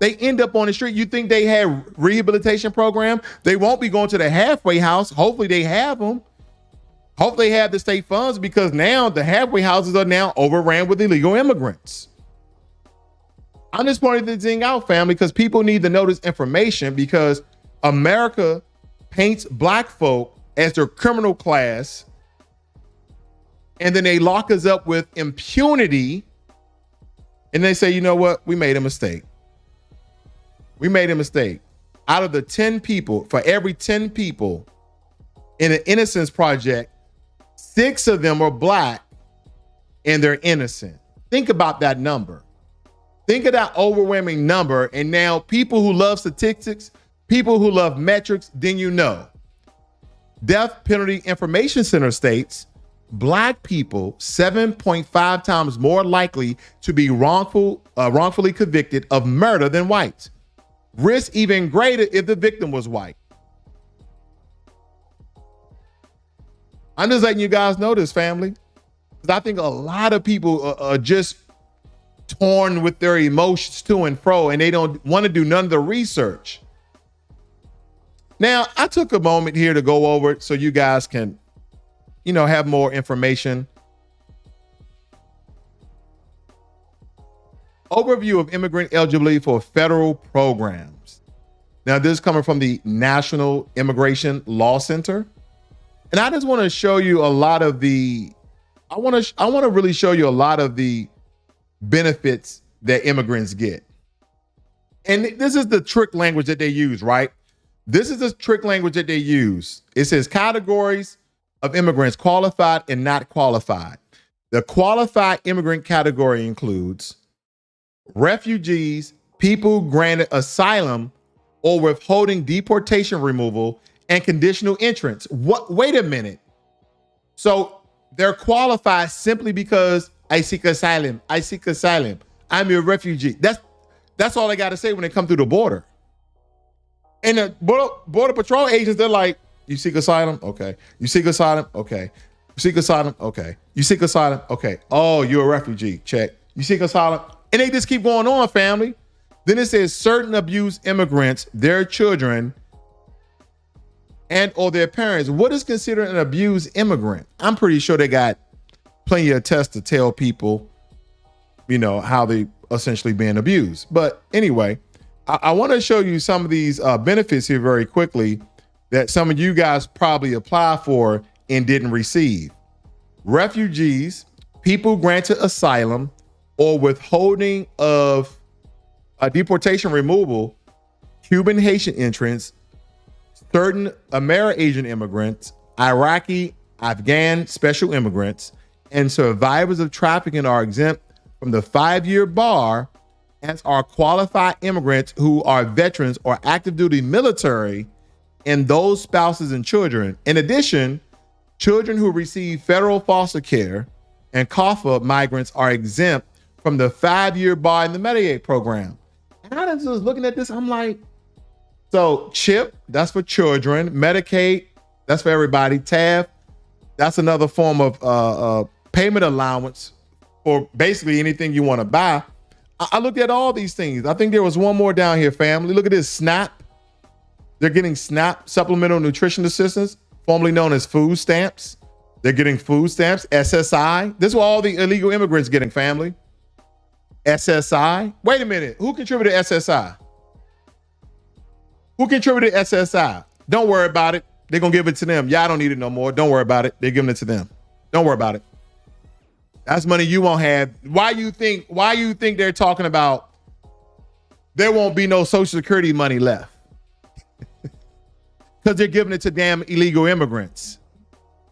They end up on the street. You think they have rehabilitation program? They won't be going to the halfway house. Hopefully they have them. Hopefully they have the state funds, because now the halfway houses are now overran with illegal immigrants. I'm just pointing this thing out, family, because people need to know this information, because America paints black folk as their criminal class, and then they lock us up with impunity, and they say, you know what? We made a mistake. We made a mistake. Out of the 10 people, for every 10 people in the Innocence Project, 6 of them are black and they're innocent. Think about that number. Think of that overwhelming number. And now people who love statistics, people who love metrics, then you know. Death Penalty Information Center states black people 7.5 times more likely to be wrongfully convicted of murder than whites. Risk even greater if the victim was white. I'm just letting you guys know this, family, because I think a lot of people are just torn with their emotions to and fro, and they don't want to do none of the research. Now, I took a moment here to go over it so you guys can, have more information. Overview of immigrant eligibility for federal programs. Now, this is coming from the National Immigration Law Center. And I just want to show you a lot of the, I want to really show you a lot of the benefits that immigrants get. And this is the trick language that they use, right? This is the trick language that they use. It says categories of immigrants, qualified and not qualified. The qualified immigrant category includes refugees, people granted asylum or withholding deportation removal and conditional entrance. What? Wait a minute. So they're qualified simply because I seek asylum. I seek asylum. I'm a refugee. That's all they got to say when they come through the border. And the border patrol agents, they're like, you seek asylum? Okay. You seek asylum? Okay. You seek asylum? Okay. You seek asylum? Okay. Oh, you're a refugee. Check. You seek asylum? And they just keep going on, family. Then it says certain abused immigrants, their children, and or their parents. What is considered an abused immigrant? I'm pretty sure they got plenty of tests to tell people, you know, how they essentially being abused. But anyway, I want to show you some of these benefits here very quickly that some of you guys probably applied for and didn't receive. Refugees, people granted asylum or withholding of deportation removal, Cuban Haitian entrants, certain Ameri-Asian immigrants, Iraqi, Afghan special immigrants, and survivors of trafficking are exempt from the 5-year bar, as are qualified immigrants who are veterans or active duty military and those spouses and children. In addition, children who receive federal foster care and CAFA migrants are exempt from the 5-year bar in the Medicaid program. And I was looking at this, I'm like, so CHIP, that's for children. Medicaid, that's for everybody. TAF, that's another form of payment allowance for basically anything you want to buy. I looked at all these things. I think there was one more down here, family. Look at this, SNAP. They're getting SNAP, Supplemental Nutrition Assistance, formerly known as food stamps. They're getting food stamps, SSI. This is what all the illegal immigrants getting, family. SSI. Wait a minute. Who contributed SSI? Who contributed SSI? Don't worry about it. They're going to give it to them. Y'all don't need it no more. Don't worry about it. They're giving it to them. Don't worry about it. That's money you won't have. Why you think they're talking about there won't be no Social Security money left? Because they're giving it to damn illegal immigrants.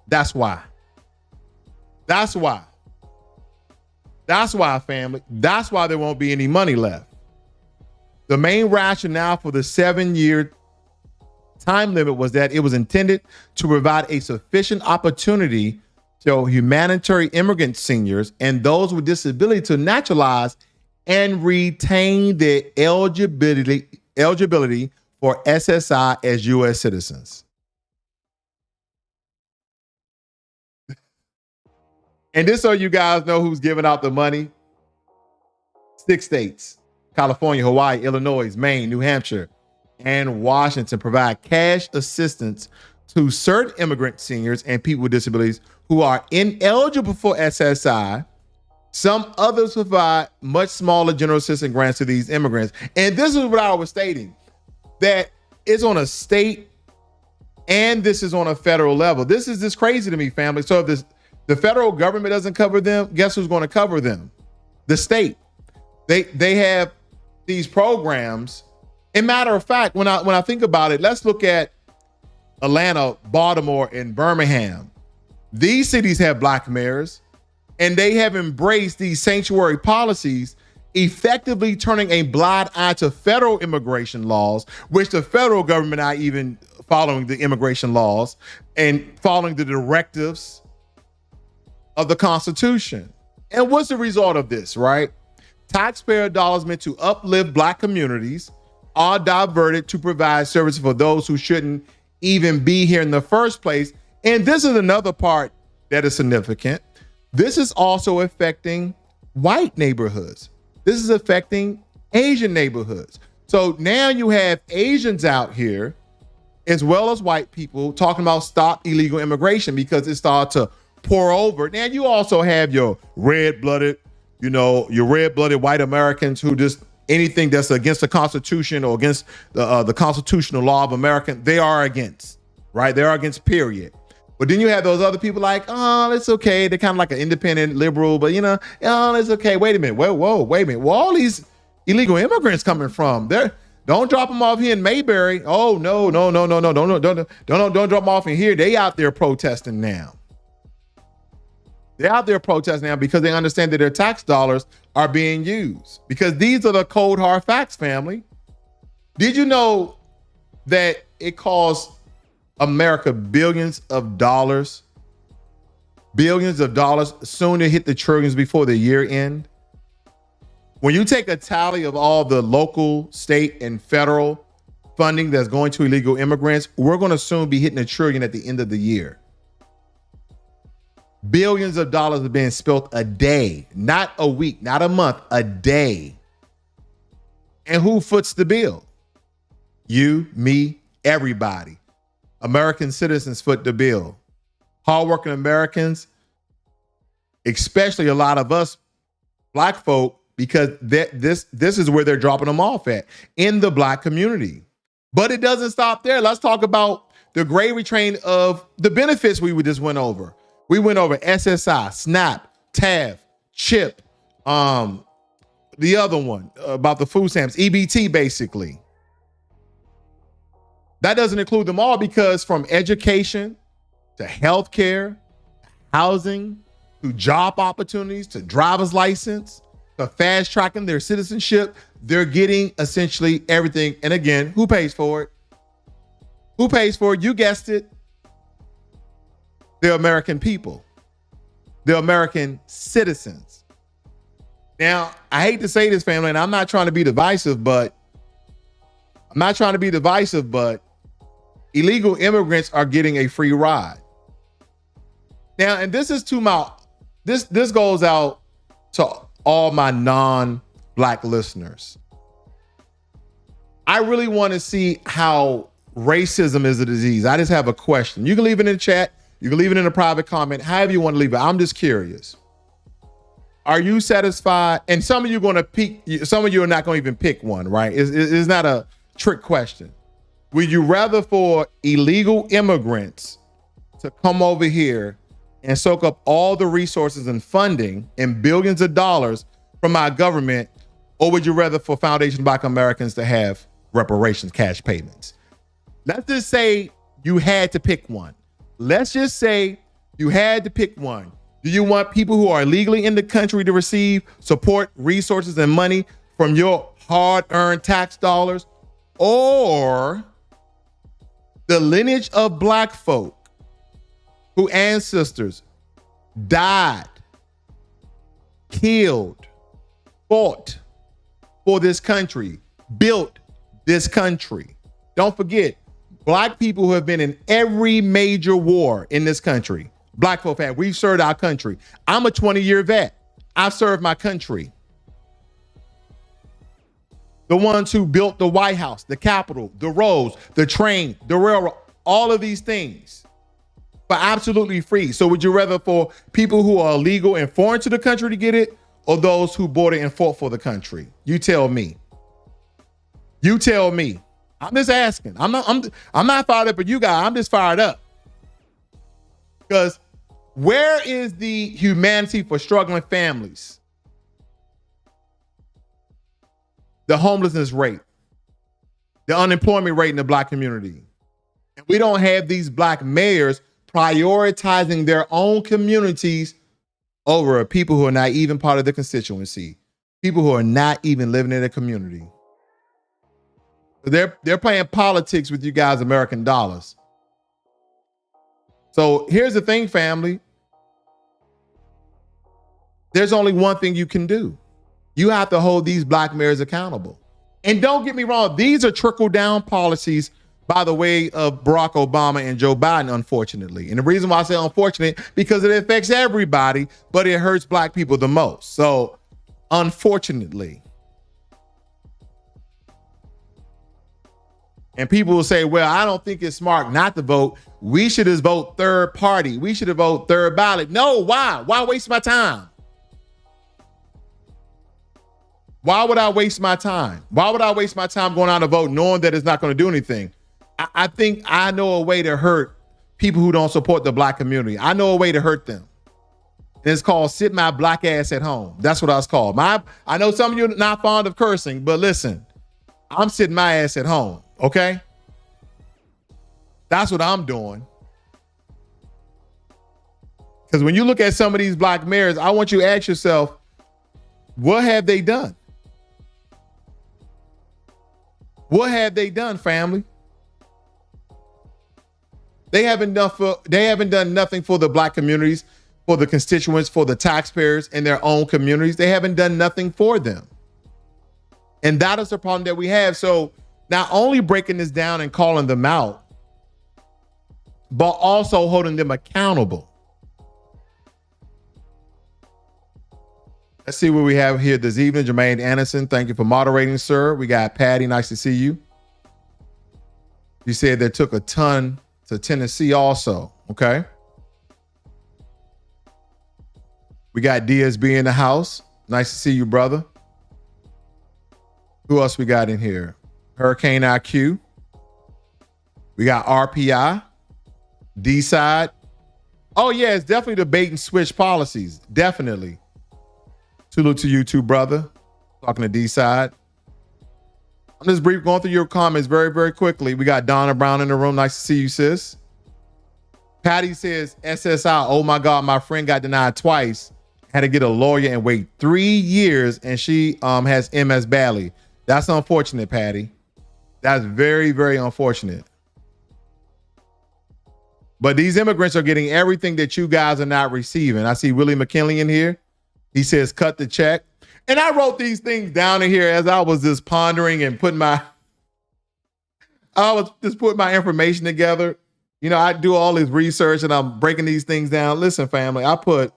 That's why. That's why. That's why, family. That's why there won't be any money left. The main rationale for the 7-year time limit was that it was intended to provide a sufficient opportunity to humanitarian immigrant seniors and those with disability to naturalize and retain their eligibility for SSI as U.S. citizens. And this so you guys know who's giving out the money. 6 states, California, Hawaii, Illinois, Maine, New Hampshire, and Washington provide cash assistance to certain immigrant seniors and people with disabilities who are ineligible for SSI. Some others provide much smaller general assistance grants to these immigrants. And this is what I was stating, that it's on a state and this is on a federal level. This is just crazy to me, family. So if the federal government doesn't cover them, guess who's going to cover them? The state. They have these programs. And matter of fact, when I think about it, let's look at Atlanta, Baltimore, and Birmingham. These cities have black mayors, and they have embraced these sanctuary policies, effectively turning a blind eye to federal immigration laws, which the federal government are even following the immigration laws and following the directives of the Constitution. And what's the result of this, right? Taxpayer dollars meant to uplift black communities are diverted to provide services for those who shouldn't even be here in the first place. And this is another part that is significant. This is also affecting white neighborhoods. This is affecting Asian neighborhoods. So now you have Asians out here, as well as white people, talking about stop illegal immigration because it started to pour over. Now you also have your red-blooded your red-blooded white Americans who just anything that's against the Constitution or against the constitutional law of America, they are against, right? They are against, period. But then you have those other people like, oh, it's okay. They're kind of like an independent liberal, but oh, it's okay. Wait a minute. Whoa, wait a minute. Well, all these illegal immigrants coming from there, don't drop them off here in Mayberry. Oh, no. Don't drop them off in here. They out there protesting now. They're out there protesting now because they understand that their tax dollars are being used. Because these are the cold, hard facts, family. Did you know that it costs America billions of dollars soon to hit the trillions before the year end? When you take a tally of all the local, state, and federal funding that's going to illegal immigrants, we're going to soon be hitting $1 trillion at the end of the year. Billions of dollars are being spent a day, not a week, not a month, a day. And who foots the bill? You, me, everybody. American citizens foot the bill. Hardworking Americans, especially a lot of us black folk, because this is where they're dropping them off at, in the black community. But it doesn't stop there. Let's talk about the gravy train of the benefits we just went over. We went over SSI, SNAP, TAF, CHIP, the other one about the food stamps, EBT, basically. That doesn't include them all because from education to healthcare, housing, to job opportunities, to driver's license, to fast tracking their citizenship, they're getting essentially everything. And again, who pays for it? Who pays for it? You guessed it. The American people, the American citizens. Now, I hate to say this, family, and I'm not trying to be divisive, but illegal immigrants are getting a free ride. Now, and this is this goes out to all my non-black listeners. I really want to see how racism is a disease. I just have a question. You can leave it in the chat. You can leave it in a private comment, however you want to leave it. I'm just curious. Are you satisfied? And some of you are going to pick, some of you are not going to even pick one, right? It's not a trick question. Would you rather for illegal immigrants to come over here and soak up all the resources and funding and billions of dollars from our government, or would you rather for Foundation Black Americans to have reparations, cash payments? Let's just say you had to pick one. Let's just say you had to pick one. Do you want people who are illegally in the country to receive support, resources, and money from your hard-earned tax dollars, or the lineage of black folk whose ancestors died, killed, fought for this country, built this country? Don't forget, black people who have been in every major war in this country. Black folk have. We've served our country. I'm a 20-year vet. I've served my country. The ones who built the White House, the Capitol, the roads, the train, the railroad, all of these things for absolutely free. So would you rather for people who are illegal and foreign to the country to get it, or those who bought it and fought for the country? You tell me. You tell me. I'm just asking. I'm not fired up at you guys. I'm just fired up. Because where is the humanity for struggling families? The homelessness rate, the unemployment rate in the black community. And we don't have these black mayors prioritizing their own communities over people who are not even part of the constituency, people who are not even living in a community. They're playing politics with you guys' American dollars. So here's the thing, family. There's only one thing you can do. You have to hold these black mayors accountable. And don't get me wrong, these are trickle-down policies by the way of Barack Obama and Joe Biden, unfortunately. And the reason why I say unfortunate, because it affects everybody, but it hurts black people the most. So, unfortunately. And people will say, well, I don't think it's smart not to vote. We should just vote third party. We should have voted third ballot. No, why? Why waste my time? Why would I waste my time? Why would I waste my time going out to vote knowing that it's not going to do anything? I think I know a way to hurt people who don't support the black community. I know a way to hurt them. And it's called sit my black ass at home. That's what I was called. I know some of you are not fond of cursing, but listen, I'm sitting my ass at home, okay? That's what I'm doing. Because when you look at some of these black mayors, I want you to ask yourself, what have they done? What have they done, family? They haven't done nothing for the black communities, for the constituents, for the taxpayers in their own communities. They haven't done nothing for them. And that is the problem that we have. So not only breaking this down and calling them out, but also holding them accountable. Let's see what we have here this evening. Jermaine Anderson, thank you for moderating, sir. We got Patty, nice to see you. You said they took a ton to Tennessee also, okay? We got DSB in the house. Nice to see you, brother. Who else we got in here? Hurricane IQ. We got RPI. D-side. Oh, yeah, it's definitely the bait and switch policies. Definitely. Salute to you too, brother. Talking to D-side. I'm just going through your comments very, very quickly. We got Donna Brown in the room. Nice to see you, sis. Patty says, SSI, oh my God, my friend got denied twice. Had to get a lawyer and wait 3 years, and she has MS badly. That's unfortunate, Patty. That's very, very unfortunate. But these immigrants are getting everything that you guys are not receiving. I see Willie McKinley in here. He says, cut the check. And I wrote these things down in here as I was just pondering and putting my information together. You know, I do all this research and I'm breaking these things down. Listen, family, I put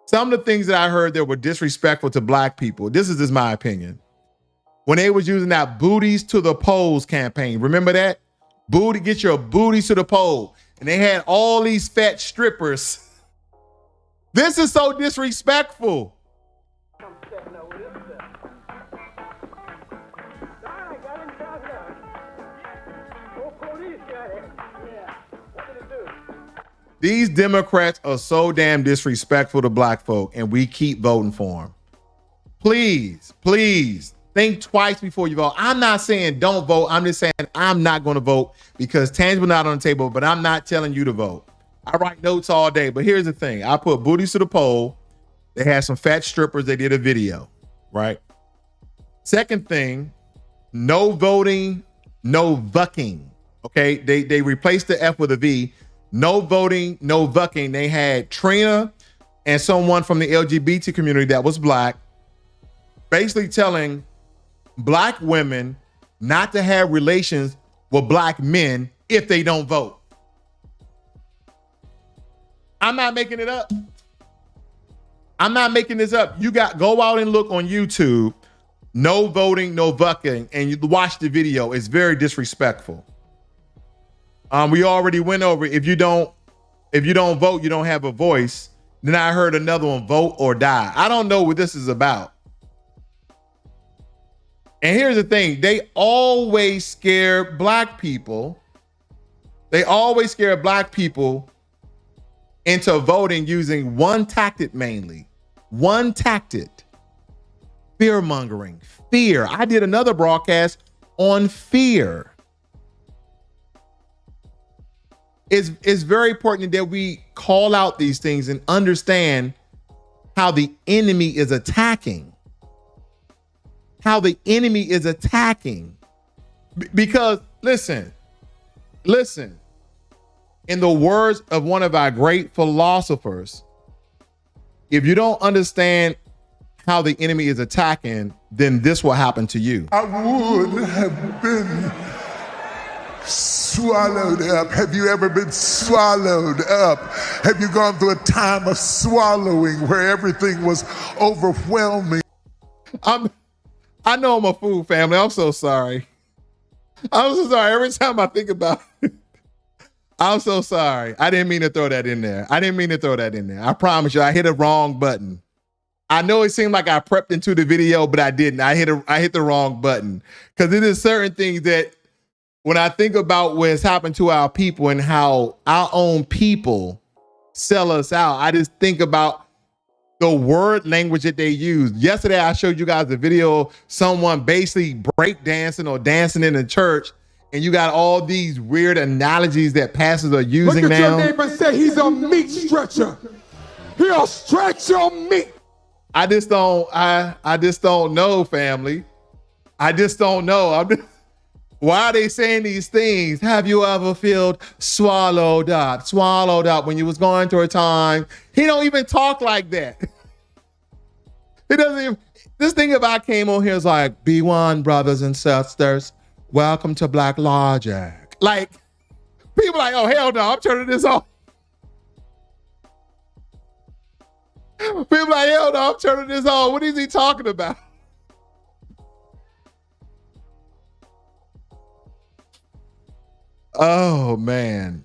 some of the things that I heard that were disrespectful to black people. This is just my opinion. When they was using that booties to the polls campaign, remember that? Booty, get your booties to the poll. And they had all these fat strippers. This is so disrespectful. These Democrats are so damn disrespectful to black folk, and we keep voting for them. Please, please think twice before you vote. I'm not saying don't vote. I'm just saying I'm not going to vote because tangible not on the table, but I'm not telling you to vote. I write notes all day, but here's the thing. I put booties to the poll. They had some fat strippers. They did a video, right? Second thing, no voting, no vucking. Okay, they replaced the F with a V. No voting, no vucking. They had Trina and someone from the LGBT community that was black basically telling black women not to have relations with black men if they don't vote. I'm not making it up. I'm not making this up. You go out and look on YouTube, no voting, no vucking, and you watch the video. It's very disrespectful. We already went over if you don't vote, you don't have a voice. Then I heard another one, vote or die. I don't know what this is about. And here's the thing, they always scare black people. They always scare black people into voting using one tactic mainly. One tactic. Fear mongering. Fear. I did another broadcast on fear. It's very important that we call out these things and understand how the enemy is attacking. How the enemy is attacking. Because listen, in the words of one of our great philosophers, if you don't understand how the enemy is attacking, then this will happen to you. I would have been swallowed up. Have you ever been swallowed up? Have you gone through a time of swallowing where everything was overwhelming? I know I'm a fool, family. I'm so sorry. I'm so sorry. Every time I think about it, I'm so sorry. I didn't mean to throw that in there. I promise you, I hit a wrong button. I know it seemed like I prepped into the video, but I didn't. I hit the wrong button because it is certain things that when I think about what's happened to our people and how our own people sell us out, I just think about the word language that they use. Yesterday, I showed you guys a video of someone basically break dancing or dancing in the church, and you got all these weird analogies that pastors are using now. Look at your neighbor and say he's a meat stretcher. He'll stretch your meat. I just don't know, family. I just don't know. Why are they saying these things? Have you ever felt swallowed up when you was going through a time? He don't even talk like that. He doesn't even, this thing about came on here is like, B1 brothers and sisters, welcome to Blacklogic. Like, people like, oh, hell no, I'm turning this off. People like, hell no, I'm turning this on. What is he talking about? Oh man.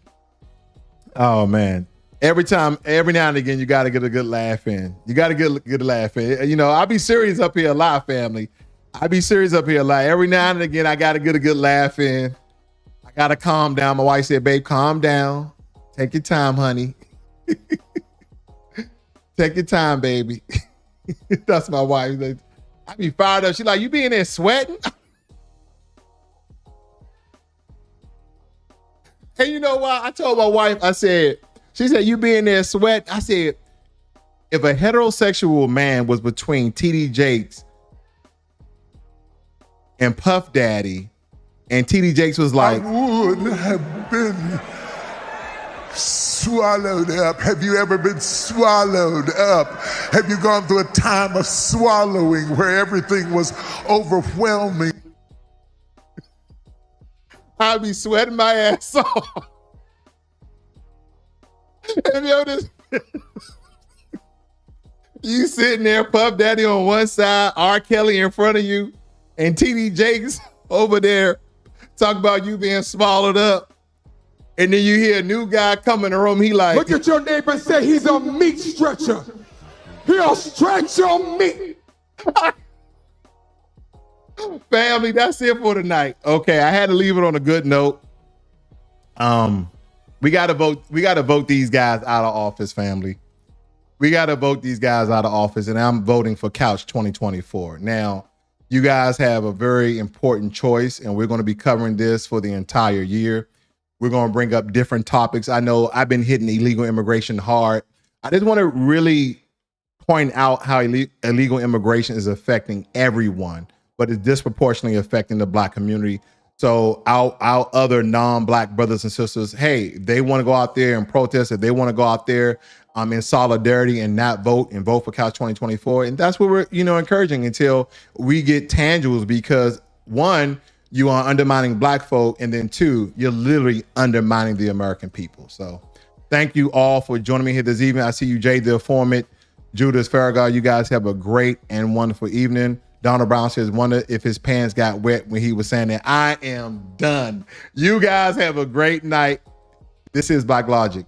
Every now and again, you got to get a good laugh in. You got to get a laugh in. You know, I be serious up here a lot, family. I be serious up here a lot. Every now and again, I got to get a good laugh in. I got to calm down. My wife said, babe, calm down. Take your time, honey. Take your time, baby. That's my wife. I be fired up. She like, you be in there sweating? And you know what? I told my wife, she said, you be in there sweating? I said, if a heterosexual man was between TD Jakes and Puff Daddy, and TD Jakes was like, I would have been swallowed up. Have you ever been swallowed up? Have you gone through a time of swallowing where everything was overwhelming? I'd be sweating my ass off. And you sitting there, Puff Daddy on one side, R. Kelly in front of you, and TD Jakes over there talk about you being swallowed up. And then you hear a new guy come in the room, he like, look at your neighbor and say he's a meat stretcher. He'll stretch your meat. Family, that's it for tonight. Okay, I had to leave it on a good note. We gotta vote these guys out of office, family. We gotta vote these guys out of office, and I'm voting for Couch 2024. Now, you guys have a very important choice, and we're gonna be covering this for the entire year. We're gonna bring up different topics. I know I've been hitting illegal immigration hard. I just want to really point out how illegal immigration is affecting everyone, but it's disproportionately affecting the Black community. So our other non-Black brothers and sisters, hey, they want to go out there and protest, if they want to go out there in solidarity and not vote and vote for Couch 2024. And that's what we're, encouraging until we get tangibles, because one, you are undermining Black folk, and then two, you're literally undermining the American people. So thank you all for joining me here this evening. I see you, Jay the Informant, Judas Farragut. You guys have a great and wonderful evening. Donald Brown says, wonder if his pants got wet when he was saying that. I am done. You guys have a great night. This is Blacklogic.